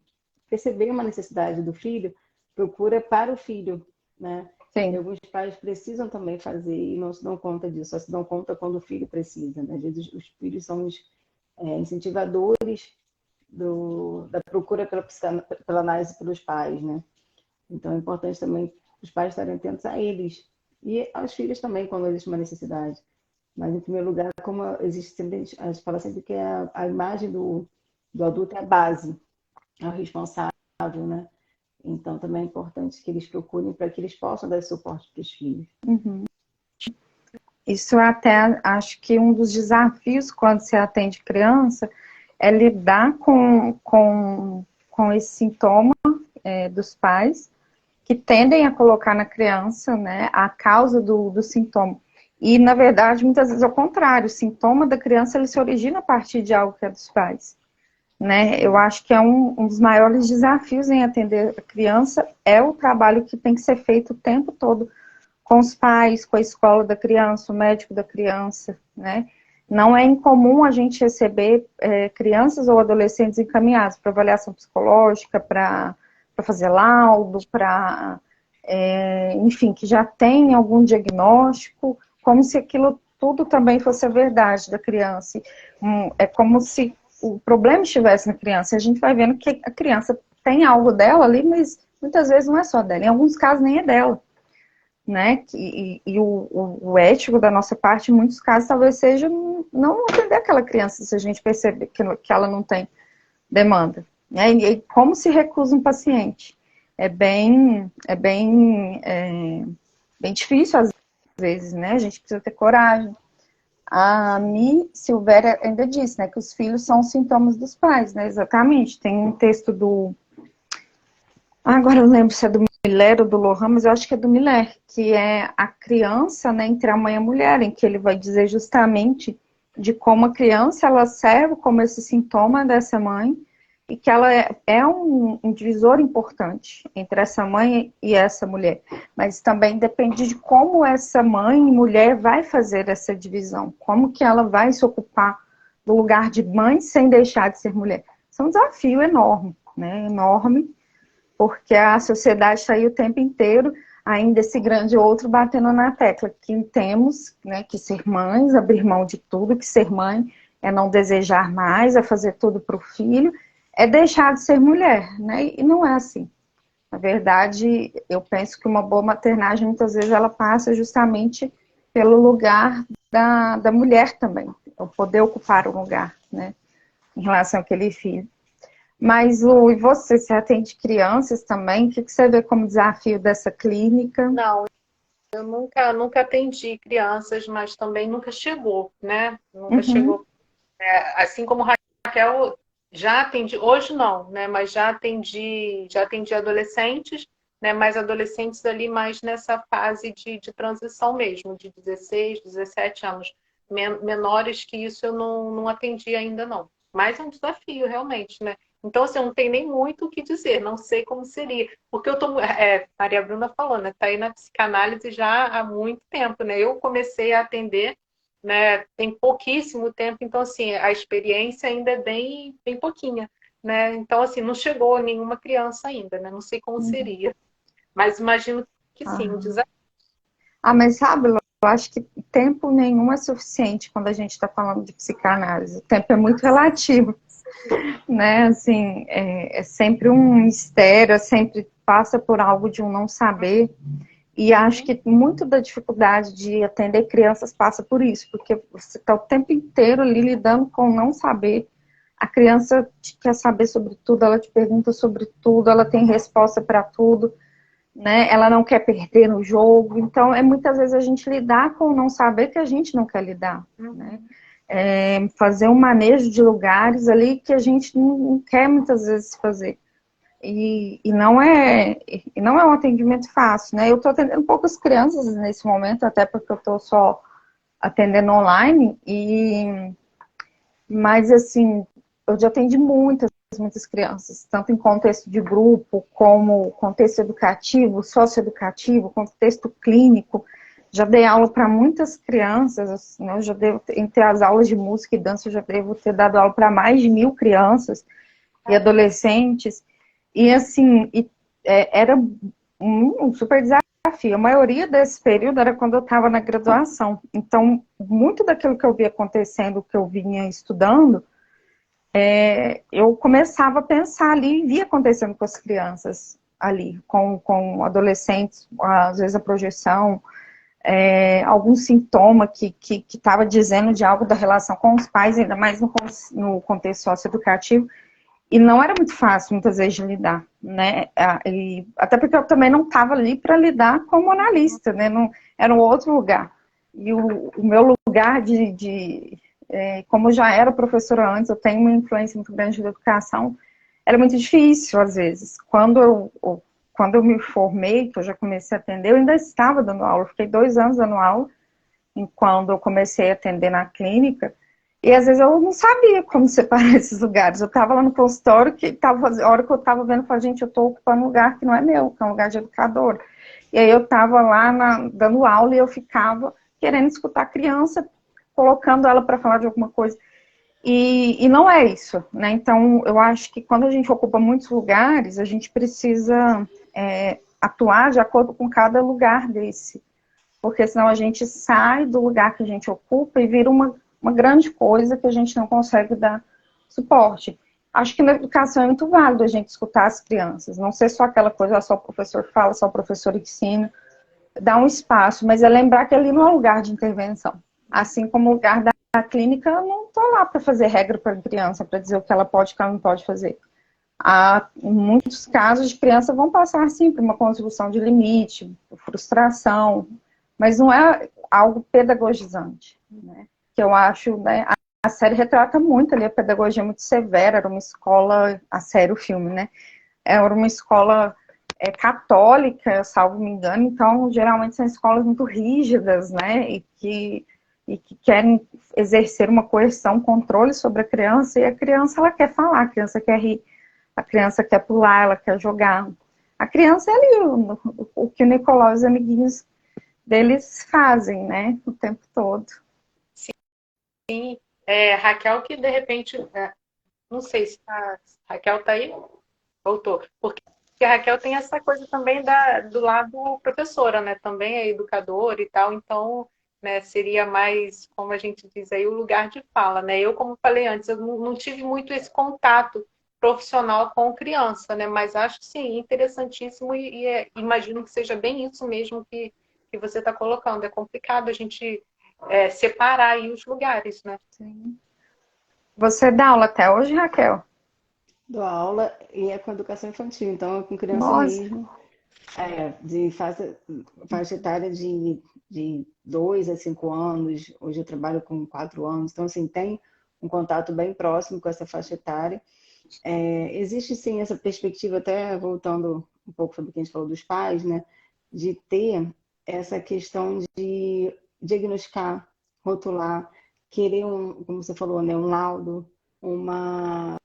perceber uma necessidade do filho, procura para o filho, né? E Sim. alguns pais precisam também fazer e não se dão conta disso, só se dão conta quando o filho precisa, né? Às vezes os filhos são os incentivadores da procura pela análise pelos pais, né? Então é importante também os pais estarem atentos a eles e aos filhos também, quando existe uma necessidade. Mas, em primeiro lugar, como existe sempre, a gente fala sempre que a imagem do adulto é a base, é o responsável, né? Então, também é importante que eles procurem para que eles possam dar suporte para os filhos. Uhum. Isso é até, acho que um dos desafios quando se atende criança é lidar com esse sintoma dos pais que tendem a colocar na criança, né, a causa do sintoma. E, na verdade, muitas vezes é o contrário, o sintoma da criança ele se origina a partir de algo que é dos pais. Né? Eu acho que é um dos maiores desafios em atender a criança, é o trabalho que tem que ser feito o tempo todo com os pais, com a escola da criança, o médico da criança, né? Não é incomum a gente receber crianças ou adolescentes encaminhados para avaliação psicológica, para fazer laudo, para, enfim, que já tem algum diagnóstico, como se aquilo tudo também fosse a verdade da criança. É como se o problema estivesse na criança. A gente vai vendo que a criança tem algo dela ali, mas muitas vezes não é só dela. Em alguns casos nem é dela. Né? E o ético da nossa parte, em muitos casos, talvez seja não atender aquela criança se a gente perceber que ela não tem demanda. Né? E como se recusa um paciente? Bem difícil às vezes, né? A gente precisa ter coragem. A Mi Silvéria ainda disse, né, que os filhos são os sintomas dos pais, né? Exatamente. Tem um texto do... agora eu lembro se é do Miller ou do Lohan, mas eu acho que é do Miller, que é a criança, né, entre a mãe e a mulher, em que ele vai dizer justamente de como a criança, ela serve como esse sintoma dessa mãe, e que ela é um divisor importante entre essa mãe e essa mulher. Mas também depende de como essa mãe e mulher vai fazer essa divisão, como que ela vai se ocupar do lugar de mãe sem deixar de ser mulher. Isso é um desafio enorme, né, enorme, porque a sociedade está aí o tempo inteiro, ainda esse grande outro batendo na tecla, que temos, né, que ser mães, abrir mão de tudo, que ser mãe é não desejar mais, é fazer tudo para o filho, é deixar de ser mulher, né, e não é assim. Na verdade, eu penso que uma boa maternagem, muitas vezes, ela passa justamente pelo lugar da mulher também, o poder ocupar o lugar, né, em relação àquele filho. Mas, Lu, e você atende crianças também? O que você vê como desafio dessa clínica? Não, eu nunca atendi crianças, mas também nunca chegou, né? Nunca chegou. Assim como Raquel, já atendi, hoje não, né? Mas já atendi adolescentes, né? Mas adolescentes ali mais nessa fase de transição mesmo, de 16, 17 anos. Menores que isso eu não atendi ainda não. Mas é um desafio, realmente, né? Então, assim, eu não tenho nem muito o que dizer, não sei como seria. Porque eu tô, Maria Bruna falando, né? Tá aí na psicanálise já há muito tempo, né? Eu comecei a atender, né, tem pouquíssimo tempo, então assim, a experiência ainda é bem pouquinha, né? Então assim, não chegou nenhuma criança ainda, né? Não sei como seria, mas imagino que sim, um desafio. Mas sabe, Lu, eu acho que tempo nenhum é suficiente quando a gente está falando de psicanálise. O tempo é muito relativo, né? Assim, é sempre um mistério, sempre passa por algo de um não saber. E acho que muito da dificuldade de atender crianças passa por isso, porque você está o tempo inteiro ali lidando com não saber. A criança te quer saber sobre tudo, ela te pergunta sobre tudo, ela tem resposta para tudo, né? Ela não quer perder no jogo. Então, muitas vezes a gente lidar com o não saber que a gente não quer lidar, né? Fazer um manejo de lugares ali que a gente não quer muitas vezes fazer. E não é um atendimento fácil, né? Eu estou atendendo poucas crianças nesse momento, até porque eu estou só atendendo online, mas assim, eu já atendi muitas crianças, tanto em contexto de grupo, como contexto educativo, socioeducativo, contexto clínico. Já dei aula para muitas crianças, né? Eu já devo, entre as aulas de música e dança, eu já devo ter dado aula para mais de 1.000 crianças e adolescentes. E assim, era um super desafio. A maioria desse período era quando eu estava na graduação. Então, muito daquilo que eu via acontecendo, que eu vinha estudando, eu começava a pensar ali, via acontecendo com as crianças ali, com adolescentes, às vezes a projeção, algum sintoma que estava dizendo de algo da relação com os pais, ainda mais no contexto socioeducativo. E não era muito fácil, muitas vezes, de lidar, né? Até porque eu também não estava ali para lidar como analista, né? Não, era um outro lugar. E o meu lugar como eu já era professora antes, eu tenho uma influência muito grande da educação, era muito difícil, às vezes. Quando eu me formei, que eu já comecei a atender, eu ainda estava dando aula. Eu fiquei 2 anos dando aula quando eu comecei a atender na clínica, e às vezes eu não sabia como separar esses lugares. Eu estava lá no consultório, a hora que eu estava vendo, eu falei, gente, eu estou ocupando um lugar que não é meu, que é um lugar de educador. E aí eu estava lá dando aula e eu ficava querendo escutar a criança, colocando ela para falar de alguma coisa. E não é isso, né? Então, eu acho que quando a gente ocupa muitos lugares, a gente precisa atuar de acordo com cada lugar desse. Porque senão a gente sai do lugar que a gente ocupa e vira uma grande coisa que a gente não consegue dar suporte. Acho que na educação é muito válido a gente escutar as crianças. Não ser só aquela coisa, só o professor fala, só o professor ensina. Dá um espaço, mas é lembrar que ali não é lugar de intervenção. Assim como o lugar da clínica, eu não estou lá para fazer regra para a criança, para dizer o que ela pode e o que ela não pode fazer. Em muitos casos, as crianças vão passar, sim, por uma construção de limite, frustração, mas não é algo pedagogizante, né? Que eu acho, né, a série retrata muito ali, a pedagogia muito severa, era uma escola, a série, o filme, né? Era uma escola católica, salvo me engano, então geralmente são escolas muito rígidas, né? E que querem exercer uma coerção, controle sobre a criança, e a criança ela quer falar, a criança quer rir, a criança quer pular, ela quer jogar. A criança é ali o que o Nicolau e os amiguinhos deles fazem, né? O tempo todo. Sim. Raquel que de repente, não sei se a Raquel tá aí, voltou, porque a Raquel tem essa coisa também do lado professora, né? Também é educadora e tal, então, né, seria mais, como a gente diz aí, o lugar de fala, né? Eu, como falei antes, eu não tive muito esse contato profissional com criança, né? Mas acho, sim, interessantíssimo e imagino que seja bem isso mesmo que você está colocando. É complicado a gente separar aí os lugares, né? Sim. Você dá aula até hoje, Raquel? Dou aula e é com educação infantil, então é com criança Nossa. mesmo, de faixa etária de 2 a 5 anos, hoje eu trabalho com 4 anos, então assim, tem um contato bem próximo com essa faixa etária. Existe sim essa perspectiva, até voltando um pouco sobre o que a gente falou dos pais, né, de ter essa questão de diagnosticar, rotular, querer como você falou, né, um laudo, uma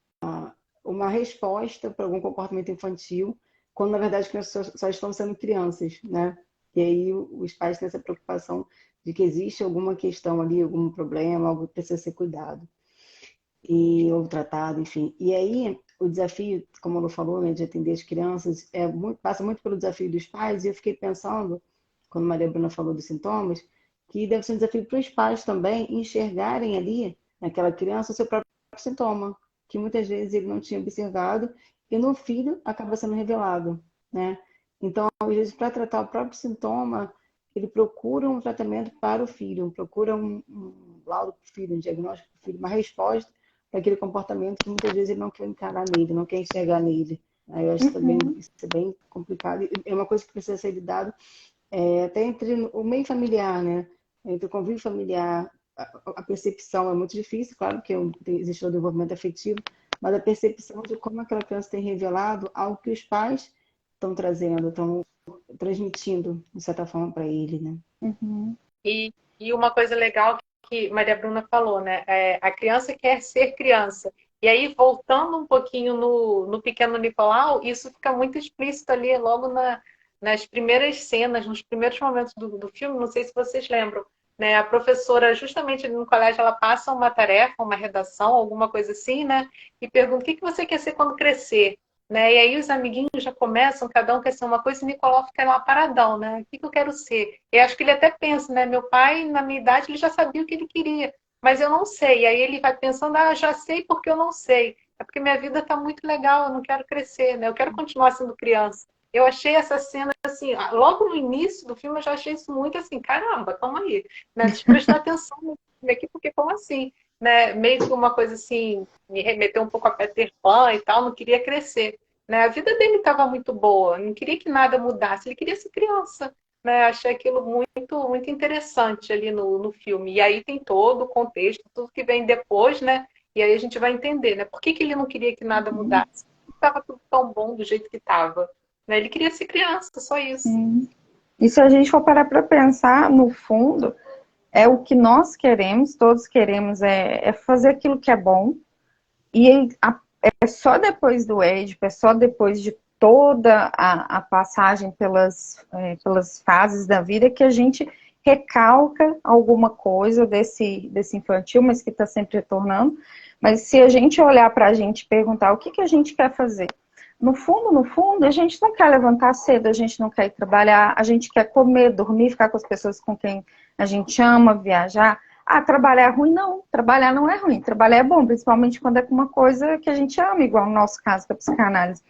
resposta para algum comportamento infantil, quando na verdade as crianças só estão sendo crianças, né? E aí os pais têm essa preocupação de que existe alguma questão ali, algum problema, algo que precisa ser cuidado ou tratado, enfim. E aí o desafio, como a Lu falou, né, de atender as crianças, passa muito pelo desafio dos pais, e eu fiquei pensando, quando a Maria Bruna falou dos sintomas, que deve ser um desafio para os pais também enxergarem ali, naquela criança, o seu próprio sintoma, que muitas vezes ele não tinha observado, e no filho acaba sendo revelado, né? Então, às vezes, para tratar o próprio sintoma, ele procura um tratamento para o filho, procura um laudo para o filho, um diagnóstico para o filho, uma resposta para aquele comportamento que muitas vezes ele não quer encarar nele, não quer enxergar nele. Eu acho também isso é bem complicado. É uma coisa que precisa ser lidado até entre o meio familiar, né? Entre o convívio familiar, a percepção é muito difícil, claro que existe o desenvolvimento afetivo, mas a percepção de como aquela criança tem revelado algo que os pais estão trazendo, estão transmitindo, de certa forma, para ele, né? Uhum. E uma coisa legal que Maria Bruna falou, né? A criança quer ser criança. E aí, voltando um pouquinho no Pequeno Nicolau, isso fica muito explícito ali logo nas primeiras cenas, nos primeiros momentos do filme, não sei se vocês lembram, né? A professora, justamente ali no colégio, ela passa uma tarefa, uma redação, alguma coisa assim, né? E pergunta, o que você quer ser quando crescer? Né? E aí os amiguinhos já começam, cada um quer ser uma coisa, e o Nicolau fica lá paradão, né? O que eu quero ser? E acho que ele até pensa, né? Meu pai, na minha idade, ele já sabia o que ele queria, mas eu não sei. E aí ele vai pensando, já sei porque eu não sei. É porque minha vida está muito legal, eu não quero crescer, né? Eu quero continuar sendo criança. Eu achei essa cena, assim, logo no início do filme, eu já achei isso muito assim, caramba, calma aí, né? Deixa eu prestar atenção no filme aqui, porque como assim? Né? Meio que uma coisa assim, me remeteu um pouco a Peter Pan e tal, não queria crescer. Né? A vida dele estava muito boa, não queria que nada mudasse, ele queria ser criança. Né? Achei aquilo muito, muito interessante ali no filme. E aí tem todo o contexto, tudo que vem depois, né? E aí a gente vai entender, né? Por que ele não queria que nada mudasse? Estava tudo tão bom do jeito que estava. Né? Ele queria ser criança, só isso. Sim. E se a gente for parar para pensar, no fundo, é o que nós queremos, todos queremos, é fazer aquilo que é bom, e é só depois do Édipo, é só depois de toda a passagem pelas fases da vida que a gente recalca alguma coisa desse infantil, mas que está sempre retornando. Mas se a gente olhar para a gente e perguntar o que a gente quer fazer, no fundo, a gente não quer levantar cedo, a gente não quer ir trabalhar, a gente quer comer, dormir, ficar com as pessoas com quem a gente ama, viajar. Ah, trabalhar é ruim? Não, trabalhar não é ruim, trabalhar é bom, principalmente quando é com uma coisa que a gente ama, igual no nosso caso, que é a psicanálise.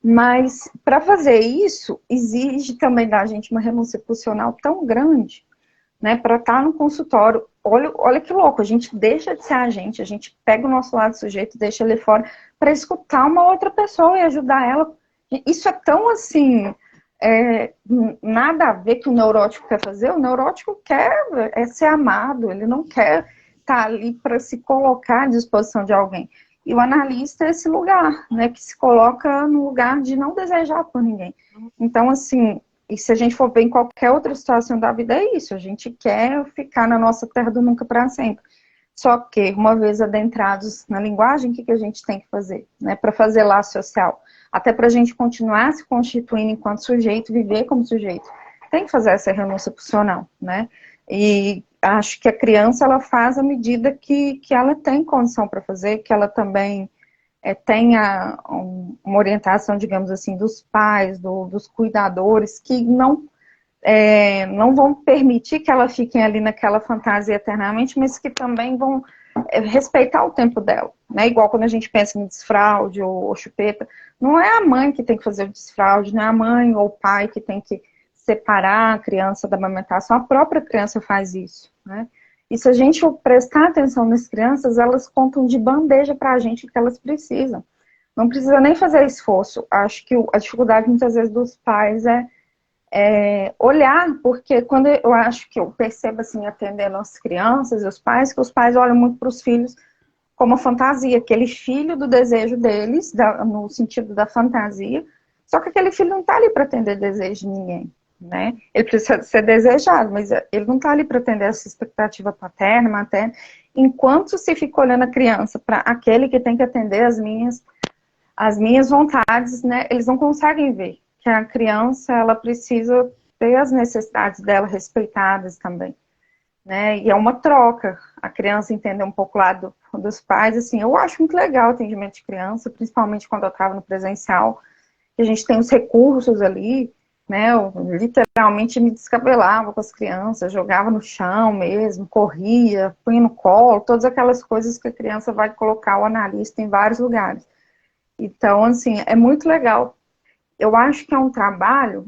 Mas, para fazer isso, exige também da gente uma renúncia funcional tão grande, né, para estar no consultório. Olha que louco, a gente deixa de ser a gente pega o nosso lado sujeito, deixa ele fora, para escutar uma outra pessoa e ajudar ela. Isso é tão assim, nada a ver que o neurótico quer fazer. O neurótico quer ser amado, ele não quer estar ali para se colocar à disposição de alguém. E o analista é esse lugar, né, que se coloca no lugar de não desejar por ninguém. Então, assim, e se a gente for ver em qualquer outra situação da vida, é isso. A gente quer ficar na nossa terra do nunca para sempre. Só que, uma vez adentrados na linguagem, o que a gente tem que fazer, né, para fazer laço social? Até para a gente continuar se constituindo enquanto sujeito, viver como sujeito. Tem que fazer essa renúncia funcional, né? E acho que a criança, ela faz à medida que ela tem condição para fazer, que ela também tenha uma orientação, digamos assim, dos pais, dos cuidadores, que não vão permitir que ela fique ali naquela fantasia eternamente, mas que também vão respeitar o tempo dela, né? Igual quando a gente pensa em desfraude ou chupeta, não é a mãe que tem que fazer o desfraude, não é a mãe ou o pai que tem que separar a criança da amamentação, a própria criança faz isso, né? E se a gente prestar atenção nas crianças, elas contam de bandeja para a gente o que elas precisam. Não precisa nem fazer esforço. Acho que a dificuldade muitas vezes dos pais é olhar, porque quando eu acho que eu percebo assim, atendendo as crianças e os pais, que os pais olham muito para os filhos como a fantasia, aquele filho do desejo deles, no sentido da fantasia, só que aquele filho não está ali para atender desejo de ninguém, né? Ele precisa ser desejado, mas ele não está ali para atender essa expectativa paterna, materna, enquanto se fica olhando a criança para aquele que tem que atender as minhas vontades, né? Eles não conseguem ver que a criança, ela precisa ter as necessidades dela respeitadas também, né? E é uma troca, a criança entender um pouco lá dos pais, assim, eu acho muito legal o atendimento de criança, principalmente quando eu estava no presencial, que a gente tem os recursos ali, né? Eu literalmente me descabelava com as crianças, jogava no chão mesmo, corria, punha no colo, todas aquelas coisas que a criança vai colocar o analista em vários lugares. Então, assim, é muito legal. Eu acho que é um trabalho,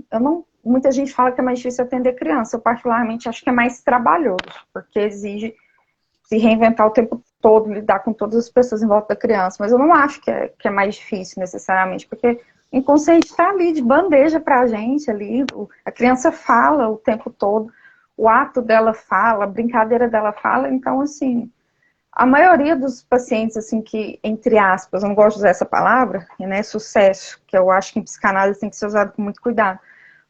muita gente fala que é mais difícil atender criança, eu particularmente acho que é mais trabalhoso, porque exige se reinventar o tempo todo, lidar com todas as pessoas em volta da criança, mas eu não acho que é mais difícil necessariamente, porque o inconsciente está ali de bandeja para a gente ali, a criança fala o tempo todo, o ato dela fala, a brincadeira dela fala, então assim, a maioria dos pacientes, assim, que, entre aspas, eu não gosto de usar essa palavra, né, sucesso, que eu acho que em psicanálise tem que ser usado com muito cuidado,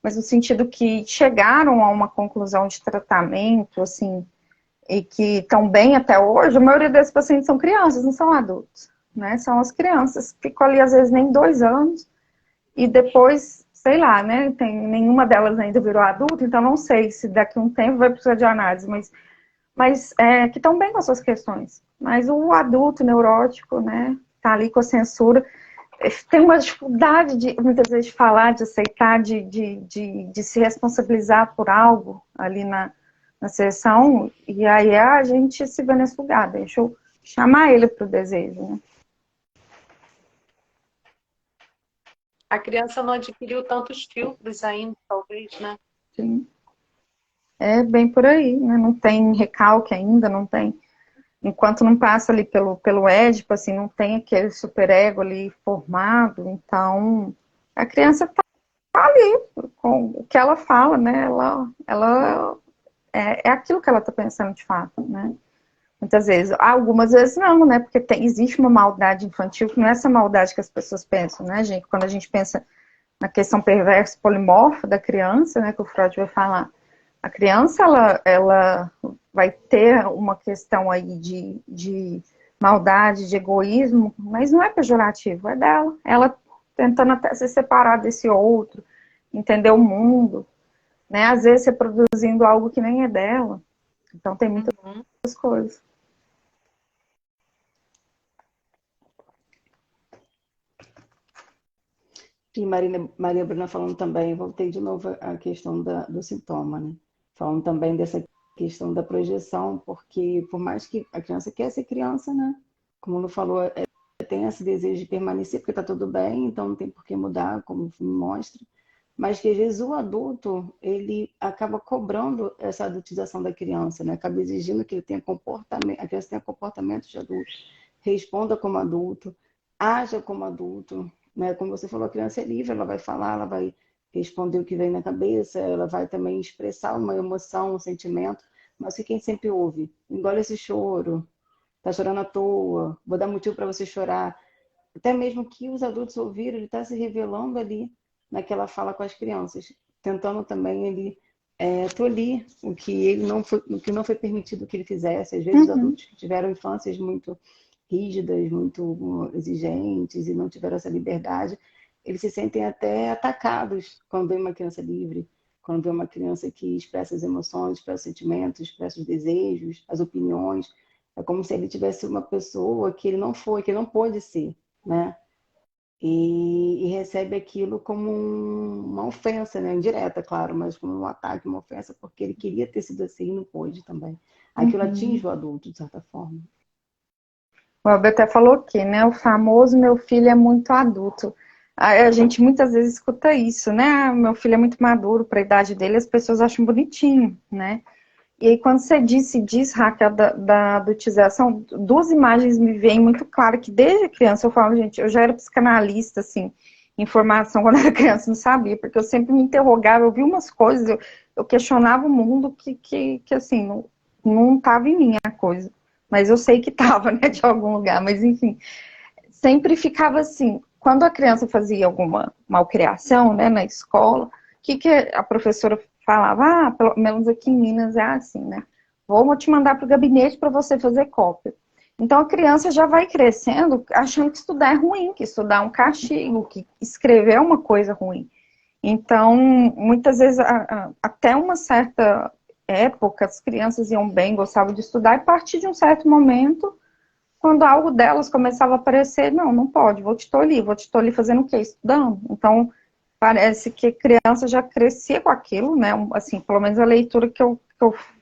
mas no sentido que chegaram a uma conclusão de tratamento, assim, e que estão bem até hoje, a maioria desses pacientes são crianças, não são adultos, né, são as crianças, ficam ali às vezes nem 2 anos, e depois, sei lá, né, nenhuma delas ainda virou adulto, então não sei se daqui a um tempo vai precisar de análise, mas que estão bem com as suas questões. Mas o adulto neurótico, né, tá ali com a censura, tem uma dificuldade muitas vezes de falar, de aceitar, de se responsabilizar por algo ali na sessão, e aí a gente se vê nesse lugar, deixa eu chamar ele para o desejo, né? A criança não adquiriu tantos filtros ainda, talvez, né? Sim. É bem por aí, né? Não tem recalque ainda, não tem. Enquanto não passa ali pelo Édipo, assim, não tem aquele superego ali formado, então a criança tá ali com o que ela fala, né? Ela é aquilo que ela tá pensando de fato, né? Muitas vezes, algumas vezes não, né? Porque existe uma maldade infantil que não é essa maldade que as pessoas pensam, né, gente? Quando a gente pensa na questão perversa polimorfa da criança, né, que o Freud vai falar, A criança, ela vai ter uma questão aí de maldade, de egoísmo, mas não é pejorativo, é dela. Ela tentando até se separar desse outro, entender o mundo, né? Às vezes reproduzindo algo que nem é dela. Então tem muitas coisas. E Maria Bruna falando também, voltei de novo à questão do sintoma, né? Falando também dessa questão da projeção, porque por mais que a criança quer ser criança, né? Como o Lu falou, tem esse desejo de permanecer, porque está tudo bem, então não tem por que mudar, como o filme mostra. Mas que às vezes o adulto, ele acaba cobrando essa adultização da criança, né? Acaba exigindo que ele tenha comportamento, a criança tenha comportamento de adulto, responda como adulto, haja como adulto, né? Como você falou, a criança é livre, ela vai falar, ela vai responder o que vem na cabeça, ela vai também expressar uma emoção, um sentimento, mas que quem sempre ouve, engole esse choro, tá chorando à toa, vou dar motivo para você chorar. Até mesmo que os adultos ouviram, ele está se revelando ali naquela fala com as crianças, tentando também ele tolir o que não foi permitido que ele fizesse. Às vezes os adultos que tiveram infâncias muito rígidas, muito exigentes e não tiveram essa liberdade, eles se sentem até atacados quando vê uma criança livre, quando vê uma criança que expressa as emoções, expressa os sentimentos, expressa os desejos, as opiniões. É como se ele tivesse uma pessoa que ele não foi, que ele não pôde ser, né? E recebe aquilo como uma ofensa, né? Indireta, claro, mas como um ataque, uma ofensa, porque ele queria ter sido assim e não pôde também. Aquilo atinge o adulto, de certa forma. O Elber até falou aqui, né? O famoso meu filho é muito adulto. A gente muitas vezes escuta isso, né? Ah, meu filho é muito maduro para a idade dele, as pessoas acham bonitinho, né? E aí, quando você diz, Raquel, da adultização, duas imagens me vêm muito claro que desde criança eu falo, gente, eu já era psicanalista, assim, em formação quando eu era criança, não sabia, porque eu sempre me interrogava, eu vi umas coisas, eu questionava o mundo que assim, não estava em mim a coisa. Mas eu sei que estava, né, de algum lugar, mas enfim, sempre ficava assim, quando a criança fazia alguma malcriação, né, na escola, o que a professora falava? Ah, pelo menos aqui em Minas é assim, né? Vou te mandar para o gabinete para você fazer cópia. Então a criança já vai crescendo achando que estudar é ruim, que estudar é um castigo, que escrever é uma coisa ruim. Então, muitas vezes, até uma certa época, as crianças iam bem, gostavam de estudar, e a partir de um certo momento, quando algo delas começava a aparecer, não pode, vou te tolir fazendo o quê? Estudando. Então, parece que a criança já crescia com aquilo, né? Assim, pelo menos a leitura que eu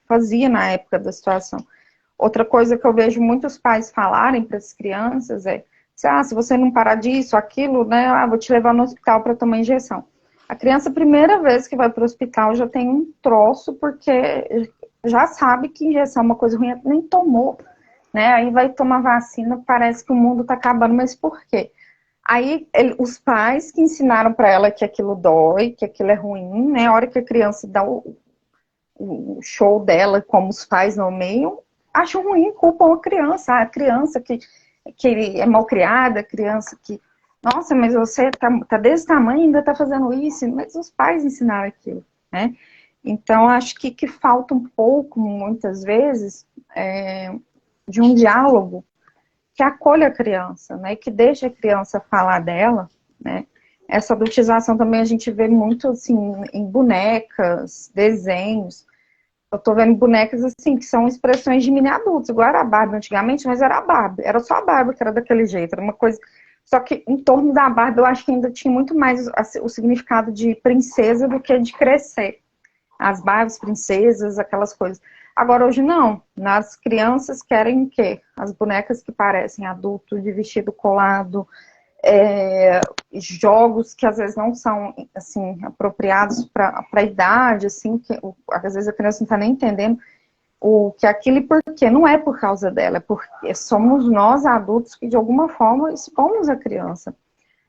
fazia na época da situação. Outra coisa que eu vejo muitos pais falarem para as crianças é: se você não parar disso, aquilo, né? Vou te levar no hospital para tomar injeção. A criança, a primeira vez que vai para o hospital, já tem um troço, porque já sabe que injeção é uma coisa ruim, nem tomou, né? Aí vai tomar vacina, parece que o mundo está acabando, mas por quê? Aí, os pais que ensinaram para ela que aquilo dói, que aquilo é ruim, né? A hora que a criança dá o show dela, como os pais nomeiam, acham ruim, culpam a criança que é mal criada, a criança que, nossa, mas você tá desse tamanho e ainda tá fazendo isso, mas os pais ensinaram aquilo, né? Então, acho que falta um pouco, muitas vezes, de um diálogo que acolha a criança, né, que deixe a criança falar dela, né. Essa adultização também a gente vê muito, assim, em bonecas, desenhos. Eu tô vendo bonecas, assim, que são expressões de mini adultos, igual era a Barbie antigamente, mas era a Barbie, era só a Barbie que era daquele jeito, era uma coisa... Só que em torno da Barbie eu acho que ainda tinha muito mais o significado de princesa do que de crescer. As Barbies, princesas, aquelas coisas. Agora, hoje não. As crianças querem o quê? As bonecas que parecem adultos, de vestido colado, jogos que às vezes não são, assim, apropriados para a idade, assim, que às vezes a criança não está nem entendendo o que é aquilo e por quê. Não é por causa dela, é porque somos nós, adultos, que de alguma forma expomos a criança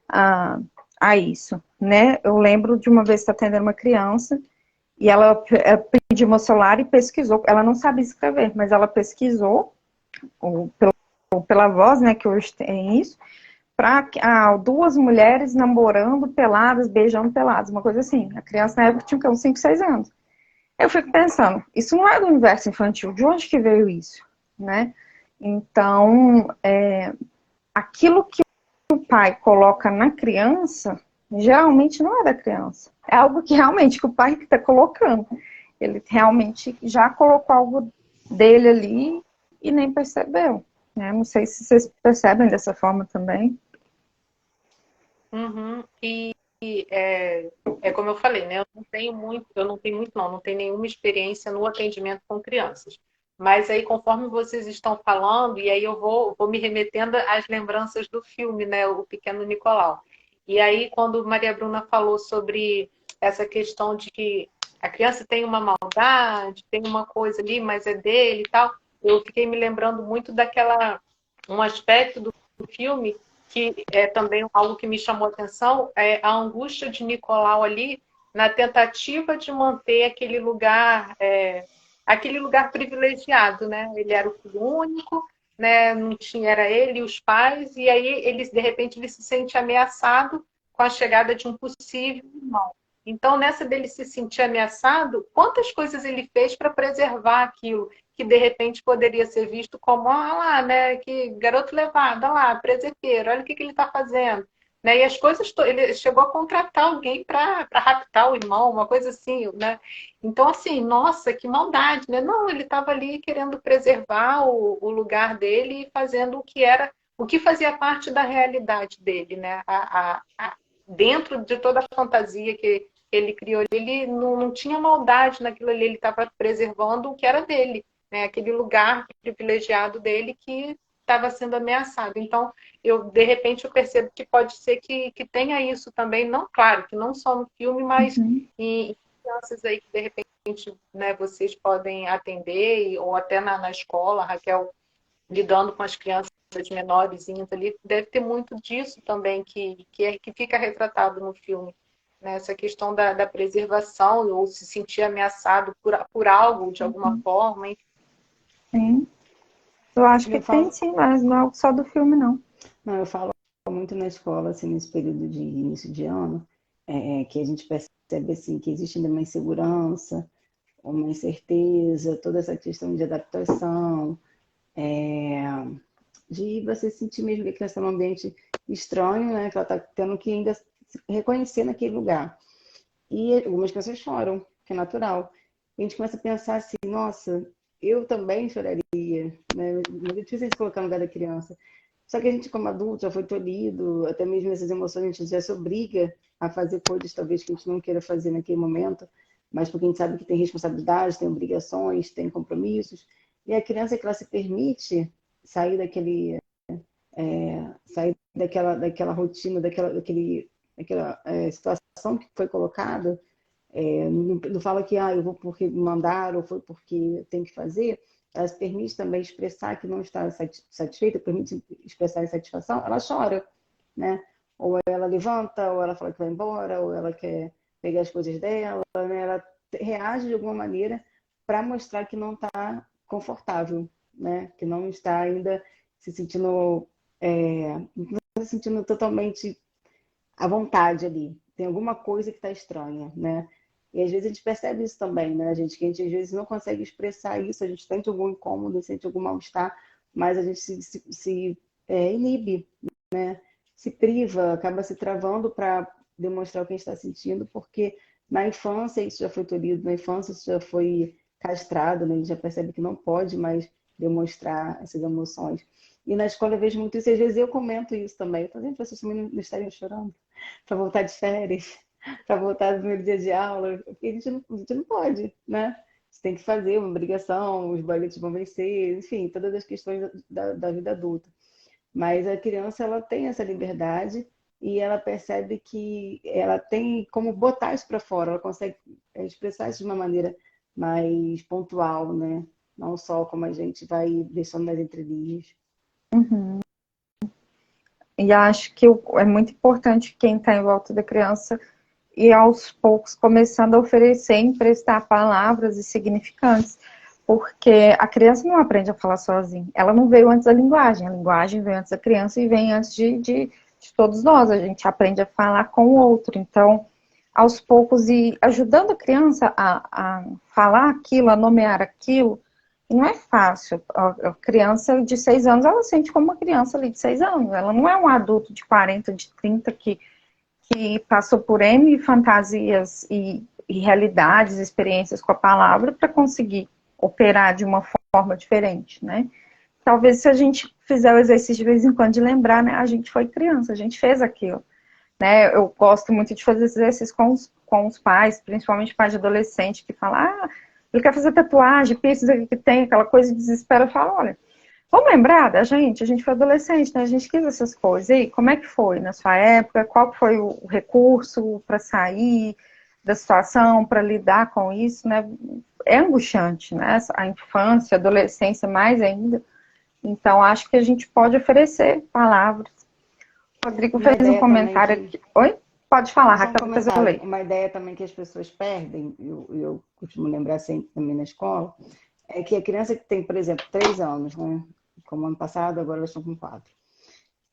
a isso, né? Eu lembro de uma vez estar atendendo uma criança e ela pediu meu celular e pesquisou. Ela não sabia escrever, mas ela pesquisou pela voz, né, que hoje tem isso, para duas mulheres namorando peladas, beijando peladas, uma coisa assim. A criança na época tinha uns 5, 6 anos. Eu fico pensando, isso não é do universo infantil, de onde que veio isso, né? Então, aquilo que o pai coloca na criança, geralmente não é da criança. É algo que realmente que o pai que está colocando. Ele realmente já colocou algo dele ali e nem percebeu, né? Não sei se vocês percebem dessa forma também. Uhum. É como eu falei, né? Não tenho nenhuma experiência no atendimento com crianças. Mas aí, conforme vocês estão falando, e aí eu vou me remetendo às lembranças do filme, né? O Pequeno Nicolau. E aí, quando Maria Bruna falou sobre essa questão de que a criança tem uma maldade, tem uma coisa ali, mas é dele e tal, eu fiquei me lembrando muito um aspecto do filme que é também algo que me chamou a atenção, é a angústia de Nicolau ali na tentativa de manter aquele lugar privilegiado, né? Ele era o filho único, né? Não tinha, era ele e os pais, e aí de repente ele se sente ameaçado com a chegada de um possível irmão. Então, nessa dele se sentir ameaçado, quantas coisas ele fez para preservar aquilo que de repente poderia ser visto como, lá, né, que garoto levado, lá, presepeiro, olha o que ele está fazendo. Né? E as coisas, ele chegou a contratar alguém para raptar o irmão, uma coisa assim, né? Então, assim, nossa, que maldade, né? Não, ele estava ali querendo preservar o lugar dele e fazendo o que fazia parte da realidade dele, né? Dentro de toda a fantasia que ele criou, ele não tinha maldade naquilo ali, ele estava preservando o que era dele, né? Aquele lugar privilegiado dele que estava sendo ameaçado. Então, de repente, eu percebo que pode ser que tenha isso também, não, claro, que não só no filme, mas em crianças aí que, de repente, né, vocês podem atender, ou até na escola, Raquel, lidando com as crianças menorzinhas ali, deve ter muito disso também que fica retratado no filme. Né? Essa questão da preservação, ou se sentir ameaçado por algo, de alguma forma. Sim. Eu acho que tem sim, mas não é algo só do filme, não. Não, eu falo muito na escola, assim, nesse período de início de ano, que a gente percebe, assim, que existe ainda uma insegurança, uma incerteza, toda essa questão de adaptação, de você sentir mesmo que a criança está num ambiente estranho, né, que ela está tendo que ainda se reconhecer naquele lugar. E algumas crianças choram, que é natural. E a gente começa a pensar assim, nossa, eu também choraria, né? Mas é difícil a gente colocar no lugar da criança. Só que a gente, como adulto, já foi tolhido, até mesmo essas emoções, a gente já se obriga a fazer coisas talvez que a gente não queira fazer naquele momento, mas porque a gente sabe que tem responsabilidades, tem obrigações, tem compromissos. E a criança que ela se permite sair daquela rotina, daquela situação que foi colocada, não fala que eu vou porque mandar ou foi porque tem que fazer, ela se permite também expressar que não está satisfeita, permite expressar insatisfação, ela chora, né? Ou ela levanta, ou ela fala que vai embora, ou ela quer pegar as coisas dela, né? Ela reage de alguma maneira para mostrar que não está confortável, né? Que não está ainda se sentindo, não está se sentindo totalmente à vontade ali. Tem alguma coisa que está estranha, né? E às vezes a gente percebe isso também, né, gente? Que a gente às vezes não consegue expressar isso, a gente sente algum incômodo, sente algum mal-estar, mas a gente se inibe, né? Se priva, acaba se travando para demonstrar o que a gente está sentindo, porque na infância isso já foi tolhido, na infância isso já foi castrado, né? A gente já percebe que não pode mais demonstrar essas emoções. E na escola eu vejo muito isso, e às vezes eu comento isso também. Eu tô dizendo, vocês também não estariam chorando para voltar de férias, para voltar no primeiro dia de aula, porque a gente não pode, né? Você tem que fazer uma obrigação, os boletos vão vencer, enfim, todas as questões da vida adulta. Mas a criança, ela tem essa liberdade e ela percebe que ela tem como botar isso para fora, ela consegue expressar isso de uma maneira mais pontual, né? Não só como a gente vai deixando nas entrelinhas. Uhum. E acho que é muito importante quem está em volta da criança e aos poucos começando a oferecer e emprestar palavras e significantes, porque a criança não aprende a falar sozinha, ela não veio antes da linguagem, a linguagem veio antes da criança e vem antes de todos nós, a gente aprende a falar com o outro, então aos poucos e ajudando a criança a falar aquilo, a nomear aquilo. E não é fácil. A criança de 6 anos, ela sente como uma criança ali de 6 anos. Ela não é um adulto de 40, de 30 que passou por N fantasias e realidades, experiências com a palavra para conseguir operar de uma forma diferente, né? Talvez se a gente fizer o exercício de vez em quando de lembrar, né? A gente foi criança, a gente fez aquilo, né? Eu gosto muito de fazer esse exercício com os pais, principalmente pais de adolescente, que falam, ele quer fazer tatuagem, piercing, que tem aquela coisa de desespero. Eu falo, olha, vamos lembrar da gente? A gente foi adolescente, né? A gente quis essas coisas. E aí, como é que foi na sua época? Qual foi o recurso para sair da situação, para lidar com isso, né? É angustiante, né? A infância, a adolescência mais ainda. Então, acho que a gente pode oferecer palavras. O Rodrigo fez um comentário aqui. Oi? Pode falar, Raquel, depois eu leio. Uma ideia também que as pessoas perdem, eu costumo lembrar sempre também na escola, é que a criança que tem, por exemplo, 3 anos, né? Como ano passado, agora elas estão com 4.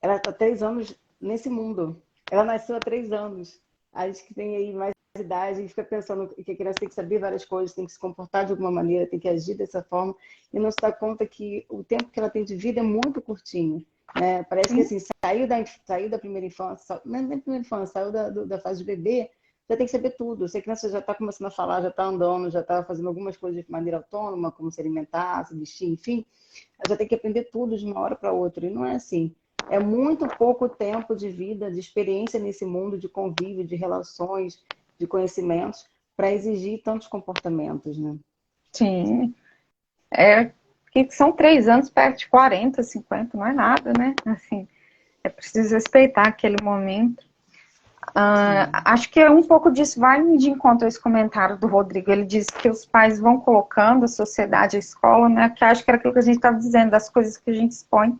Ela está 3 anos nesse mundo. Ela nasceu há 3 anos. A gente que tem aí mais idade, a gente fica pensando que a criança tem que saber várias coisas, tem que se comportar de alguma maneira, tem que agir dessa forma, e não se dá conta que o tempo que ela tem de vida é muito curtinho. Né? Parece que assim, saiu da primeira infância, não é nem primeira infância, saiu da fase de bebê, já tem que saber tudo. Se a criança já está começando a falar, já está andando, já está fazendo algumas coisas de maneira autônoma, como se alimentar, se vestir, enfim, ela já tem que aprender tudo de uma hora para outra. E não é assim. É muito pouco tempo de vida, de experiência nesse mundo, de convívio, de relações, de conhecimentos, para exigir tantos comportamentos, né? Sim. Que são 3 anos perto de 40, 50, não é nada, né? Assim, é preciso respeitar aquele momento. Acho que um pouco disso vai de encontro a esse comentário do Rodrigo. Ele disse que os pais vão colocando a sociedade, a escola, né? Que acho que era aquilo que a gente estava dizendo, das coisas que a gente expõe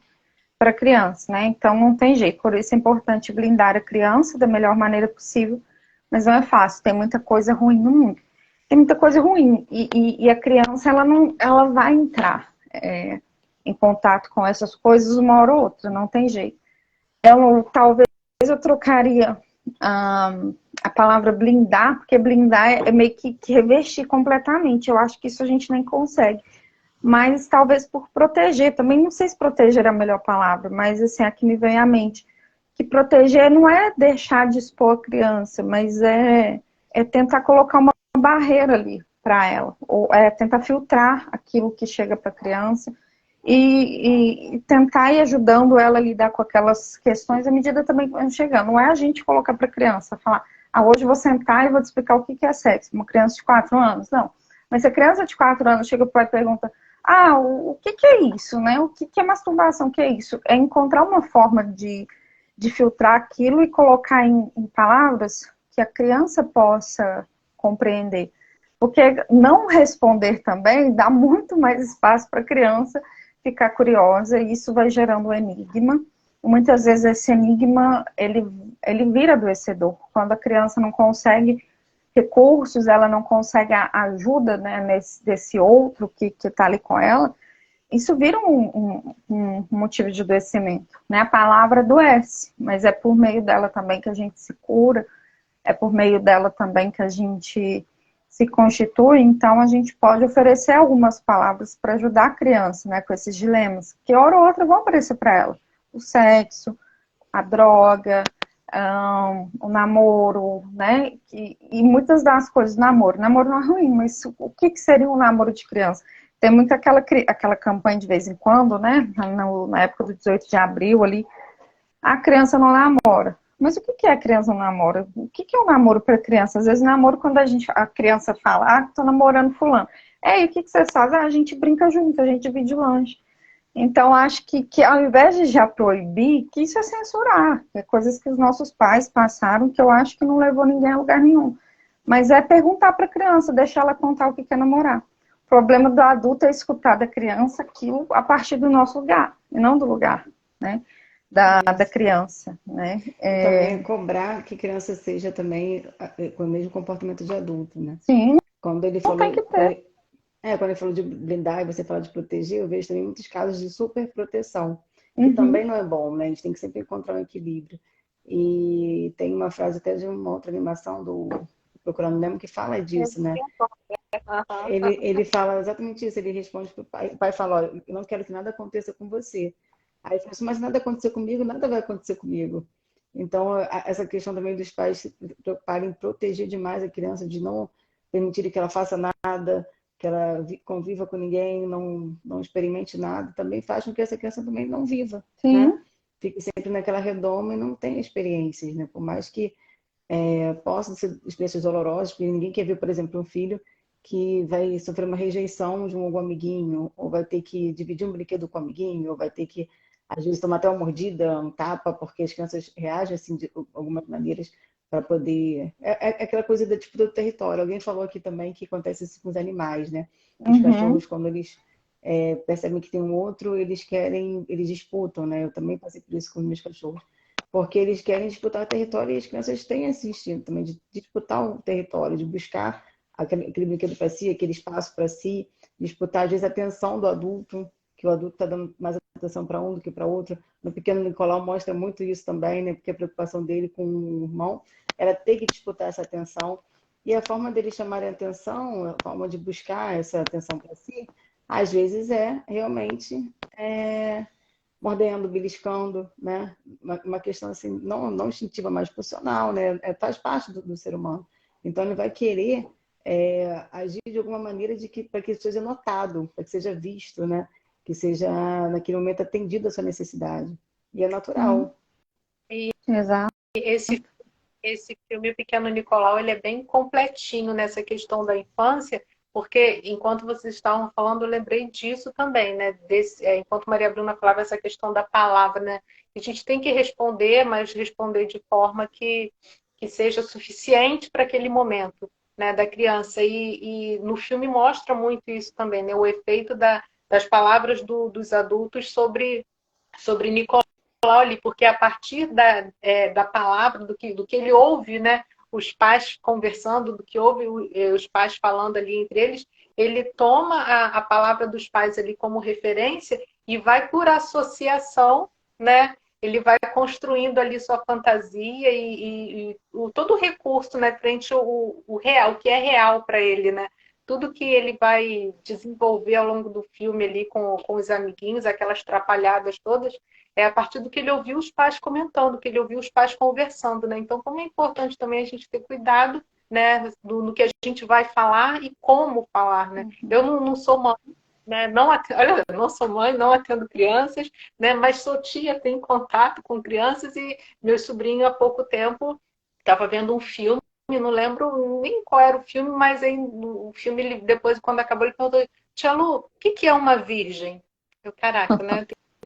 para a criança, né? Então não tem jeito. Por isso é importante blindar a criança da melhor maneira possível, mas não é fácil. Tem muita coisa ruim no mundo. Tem muita coisa ruim. E a criança, ela vai entrar em contato com essas coisas uma hora ou outra, não tem jeito. Talvez eu trocaria a palavra blindar, porque blindar é meio que revestir completamente. Eu acho que isso a gente nem consegue. Mas talvez por proteger, também não sei se proteger é a melhor palavra, mas assim, aqui me vem à mente, que proteger não é deixar de expor a criança, mas é tentar colocar uma barreira ali para ela, ou tentar filtrar aquilo que chega para a criança e tentar ir ajudando ela a lidar com aquelas questões à medida também que vai chegando. Não é a gente colocar para a criança, falar, hoje eu vou sentar e vou te explicar o que é sexo, uma criança de 4 anos, não. Mas se a criança de 4 anos chega para o pai e pergunta, o que é isso, né? O que é masturbação, o que é isso? É encontrar uma forma de filtrar aquilo e colocar em palavras que a criança possa compreender. Porque não responder também dá muito mais espaço para a criança ficar curiosa e isso vai gerando um enigma. Muitas vezes esse enigma, ele vira adoecedor. Quando a criança não consegue recursos, ela não consegue a ajuda, né, desse outro que está ali com ela, isso vira um motivo de adoecimento. Né? A palavra adoece, mas é por meio dela também que a gente se cura, é por meio dela também que a gente se constitui, então a gente pode oferecer algumas palavras para ajudar a criança, né, com esses dilemas, que hora ou outra vão aparecer para ela. O sexo, a droga, o namoro, né? E muitas das coisas, namoro não é ruim, mas o que seria um namoro de criança? Tem muito aquela campanha de vez em quando, né? Na época do 18 de abril ali, a criança não namora. Mas o que é a criança não namora? O que é um namoro para criança? Às vezes namoro quando a criança fala, tô namorando fulano. E o que vocês fazem? A gente brinca junto, a gente divide o lanche. Então, acho que ao invés de já proibir, que isso é censurar. É coisas que os nossos pais passaram que eu acho que não levou ninguém a lugar nenhum. Mas é perguntar para a criança, deixar ela contar o que quer namorar. O problema do adulto é escutar da criança aquilo a partir do nosso lugar, e não do lugar, né, da criança. Né? Também cobrar que criança seja também com o mesmo comportamento de adulto, né? Sim, quando ele não falou, tem que ter. Quando ele falou de blindar e você fala de proteger, eu vejo também muitos casos de superproteção, que também não é bom, né? A gente tem que sempre encontrar um equilíbrio. E tem uma frase até de uma outra animação do Procurando Nemo que fala disso, né? Ele fala exatamente isso, ele responde para o pai, o pai fala, olha, eu não quero que nada aconteça com você. Aí ele fala assim, mas nada acontecer comigo, nada vai acontecer comigo. Então, essa questão também dos pais se preocuparem em proteger demais a criança, de não permitir que ela faça nada, que ela conviva com ninguém, não experimente nada, também faz com que essa criança também não viva, Sim. né? Fique sempre naquela redoma e não tenha experiências, né? Por mais que possam ser experiências dolorosas, porque ninguém quer ver, por exemplo, um filho que vai sofrer uma rejeição de algum amiguinho, ou vai ter que dividir um brinquedo com o amiguinho, ou vai ter que, às vezes, tomar até uma mordida, um tapa, porque as crianças reagem assim de algumas maneiras para poder. É aquela coisa da disputa do território. Alguém falou aqui também que acontece isso com os animais, né? Os cachorros, quando eles percebem que tem um outro, eles disputam, né? Eu também passei por isso com os meus cachorros. Porque eles querem disputar o território e as crianças têm esse instinto também de disputar o território, de buscar aquele brinquedo para si, aquele espaço para si, disputar às vezes a atenção do adulto, que o adulto está dando mais atenção para um do que para outro. No Pequeno Nicolau mostra muito isso também, né? Porque a preocupação dele com o irmão era ter que disputar essa atenção. E a forma dele chamarem atenção, a forma de buscar essa atenção para si, às vezes realmente mordendo, beliscando, né? Uma questão assim, não instintiva, mas funcional, né? Faz parte do ser humano. Então ele vai querer agir de alguma maneira para que seja notado, para que seja visto, né? Que seja naquele momento atendido a sua necessidade. E é natural. Exato. Esse filme, O Pequeno Nicolau, ele é bem completinho nessa questão da infância, porque enquanto vocês estavam falando, eu lembrei disso também, né? Enquanto Maria Bruna falava essa questão da palavra, né? A gente tem que responder, mas responder de forma que seja suficiente para aquele momento, né, da criança. E no filme mostra muito isso também, né? O efeito das palavras dos adultos sobre Nicolau ali, porque a partir da palavra, do que ele ouve, né? Os pais conversando, do que ouve os pais falando ali entre eles, ele toma a palavra dos pais ali como referência e vai por associação, né? Ele vai construindo ali sua fantasia e todo o recurso, né, frente o real, o que é real para ele, né? Tudo que ele vai desenvolver ao longo do filme ali com os amiguinhos, aquelas trapalhadas todas, é a partir do que ele ouviu os pais comentando, que ele ouviu os pais conversando, né? Então, como é importante também a gente ter cuidado, né, no que a gente vai falar e como falar, né? Eu não sou mãe, né? Olha, não sou mãe, não atendo crianças, né? Mas sou tia, tenho contato com crianças e meu sobrinho há pouco tempo estava vendo um filme, não lembro nem qual era o filme, mas aí, o filme, depois, quando acabou, ele perguntou, Tia Lu, o que é uma virgem? Eu, caraca, né?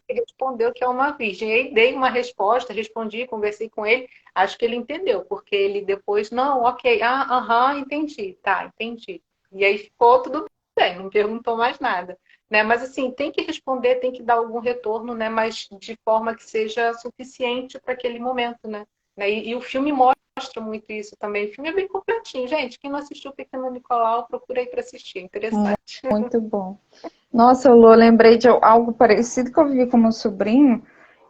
Ele respondeu que é uma virgem. Aí dei uma resposta, respondi, conversei com ele, acho que ele entendeu, porque ele depois, não, ok, entendi, tá, entendi. E aí ficou tudo bem, não perguntou mais nada. Né? Mas assim, tem que responder, tem que dar algum retorno, né? Mas de forma que seja suficiente para aquele momento, né? E o filme mostra muito isso também. O filme é bem completinho, gente. Quem não assistiu o Pequeno Nicolau, procura aí para assistir. Interessante. Muito bom. Nossa, Lu, eu lembrei de algo parecido que eu vi com meu sobrinho.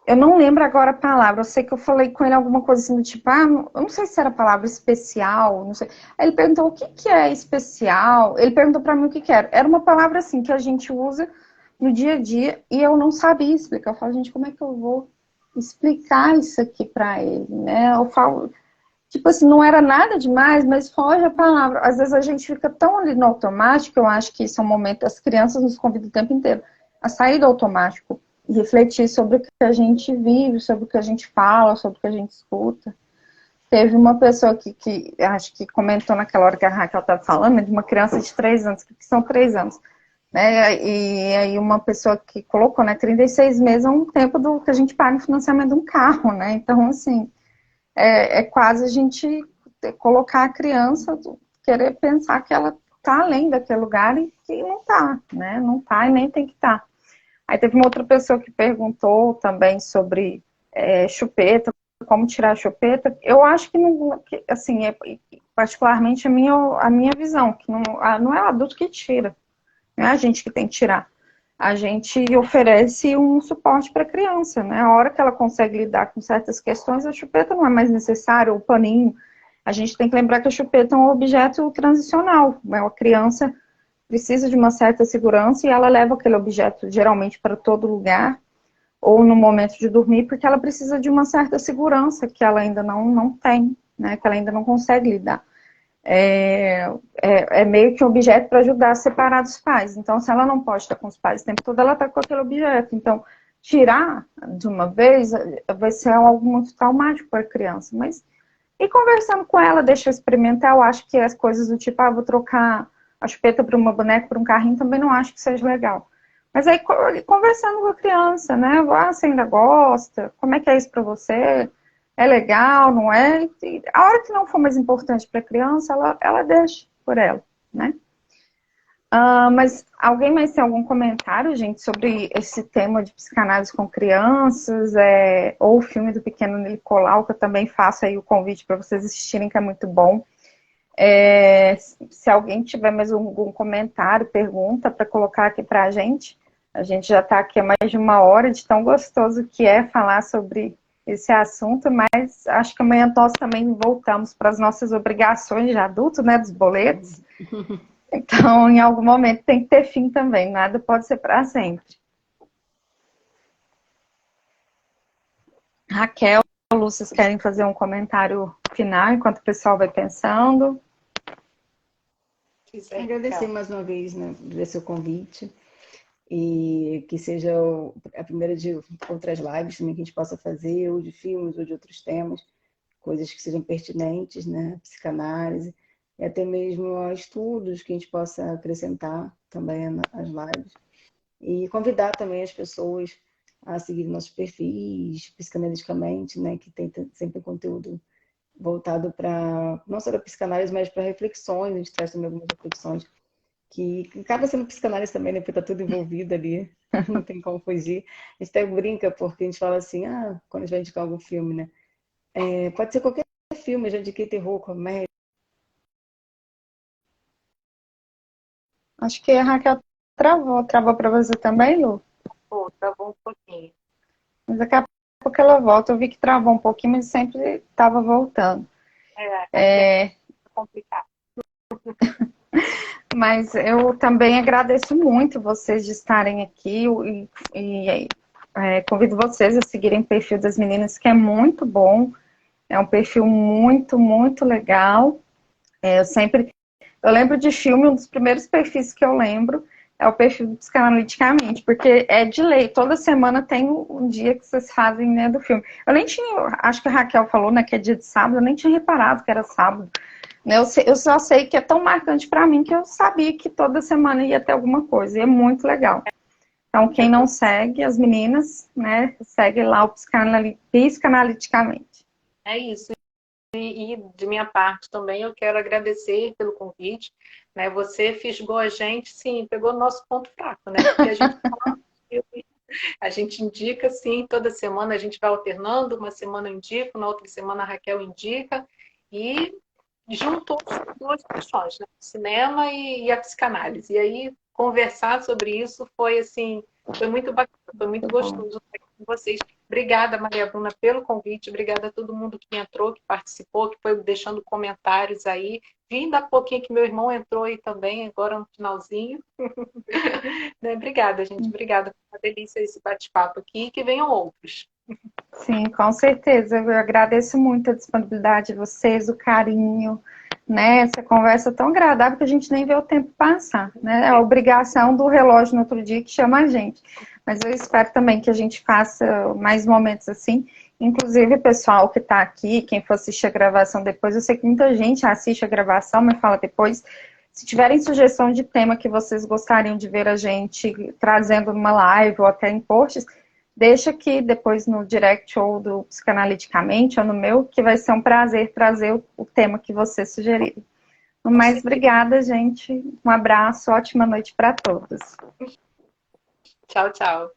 Eu não lembro agora a palavra. Eu sei que eu falei com ele alguma coisa assim do tipo, eu não sei se era palavra especial, não sei. Aí ele perguntou o que é especial. Ele perguntou para mim o que era. Era uma palavra assim que a gente usa no dia a dia e eu não sabia explicar. Eu falo, gente, como é que eu vou explicar isso aqui para ele, né? Eu falo, tipo assim, não era nada demais, mas foge a palavra. Às vezes a gente fica tão ali no automático, eu acho que isso é um momento, as crianças nos convidam o tempo inteiro a sair do automático e refletir sobre o que a gente vive, sobre o que a gente fala, sobre o que a gente escuta. Teve uma pessoa que acho que comentou naquela hora que a Raquel estava falando, de uma criança de 3 anos, que são 3 anos. Né? E aí uma pessoa que colocou, né, 36 meses é um tempo do que a gente paga no financiamento de um carro, né? Então, assim, é quase a gente colocar a criança, querer pensar que ela está além daquele lugar e que não está, né? Não está e nem tem que estar. Aí teve uma outra pessoa que perguntou também sobre chupeta, como tirar a chupeta. Eu acho que, não, assim, particularmente a minha visão, que não é o adulto que tira, não é a gente que tem que tirar. a gente oferece um suporte para a criança, né? A hora que ela consegue lidar com certas questões, a chupeta não é mais necessária, o paninho. A gente tem que lembrar que a chupeta é um objeto transicional, né? A criança precisa de uma certa segurança e ela leva aquele objeto geralmente para todo lugar, ou no momento de dormir, porque ela precisa de uma certa segurança que ela ainda não tem, né? Que ela ainda não consegue lidar. É meio que um objeto para ajudar a separar dos pais. Então, se ela não pode estar com os pais o tempo todo, ela está com aquele objeto. Então, tirar de uma vez vai ser algo muito traumático para a criança. Mas, e conversando com ela, deixa eu experimentar, eu acho que as coisas do tipo, vou trocar a chupeta por uma boneca, por um carrinho, também não acho que seja legal. Mas aí, conversando com a criança, né? Você ainda gosta? Como é que é isso para você? É legal, não é? E a hora que não for mais importante para a criança, ela deixa por ela, né? Mas alguém mais tem algum comentário, gente, sobre esse tema de psicanálise com crianças, ou o filme do Pequeno Nicolau, que eu também faço aí o convite para vocês assistirem, que é muito bom. Se alguém tiver mais algum comentário, pergunta para colocar aqui para a gente já está aqui há mais de uma hora, de tão gostoso que é falar sobre esse assunto, mas acho que amanhã nós também voltamos para as nossas obrigações de adulto, né, dos boletos. Então, em algum momento tem que ter fim também, nada pode ser para sempre. Raquel, Lu, vocês querem fazer um comentário final enquanto o pessoal vai pensando? Agradecer mais uma vez, né, por esse seu convite. E que seja a primeira de outras lives também que a gente possa fazer, ou de filmes, ou de outros temas, coisas que sejam pertinentes, né? Psicanálise, e até mesmo estudos que a gente possa acrescentar também nas lives. E convidar também as pessoas a seguir nossos perfis, psicanaliticamente, né? Que tem sempre conteúdo voltado para, não só da psicanálise, mas para reflexões, a gente traz também algumas reflexões que acaba sendo psicanálise também, né? Porque tá tudo envolvido ali, não tem como fugir. A gente até brinca, porque a gente fala assim, quando a gente vai indicar algum filme, né? Pode ser qualquer filme, eu já indiquei terror, comédia. Acho que a Raquel travou para você também, Lu? Pô, travou um pouquinho. Mas daqui a pouco ela volta, eu vi que travou um pouquinho, mas sempre estava voltando. É complicado. Mas eu também agradeço muito vocês de estarem aqui e convido vocês a seguirem o perfil das meninas, que é muito bom, é um perfil muito, muito legal. Eu lembro de filme, um dos primeiros perfis que eu lembro é o perfil do Psicanaliticamente, porque é de lei, toda semana tem um dia que vocês fazem, né, do filme. Eu nem tinha, acho que a Raquel falou, né, que é dia de sábado, eu nem tinha reparado que era sábado. Eu só sei que é tão marcante para mim que eu sabia que toda semana ia ter alguma coisa, e é muito legal. Então, quem não segue, as meninas, né, segue lá o Psicanaliticamente. É isso. E de minha parte também eu quero agradecer pelo convite, né? Você fisgou a gente, sim, pegou o nosso ponto fraco, né? Porque a gente fala, a gente indica, sim, toda semana a gente vai alternando, uma semana eu indico, na outra semana a Raquel indica, e juntou as duas questões, né? O cinema e a psicanálise. E aí, conversar sobre isso foi, assim, foi muito bacana, foi muito gostoso estar aqui com vocês. Obrigada, Maria Bruna, pelo convite. Obrigada a todo mundo que entrou, que participou, que foi deixando comentários aí. Vim da pouquinho que meu irmão entrou aí também, agora no finalzinho. Obrigada, gente. Obrigada. Foi uma delícia esse bate-papo aqui e que venham outros. Sim, com certeza. Eu agradeço muito a disponibilidade de vocês, o carinho, né? Essa conversa tão agradável que a gente nem vê o tempo passar, né? É a obrigação do relógio no outro dia que chama a gente. Mas eu espero também que a gente faça mais momentos assim. Inclusive, o pessoal que está aqui, quem for assistir a gravação depois, eu sei que muita gente assiste a gravação, mas fala depois. Se tiverem sugestão de tema que vocês gostariam de ver a gente trazendo numa live ou até em posts, deixa aqui depois no direct ou do Psicanaliticamente ou no meu, que vai ser um prazer trazer o tema que vocês sugerirem. Mas obrigada, gente. Um abraço, ótima noite para todos. Tchau, tchau.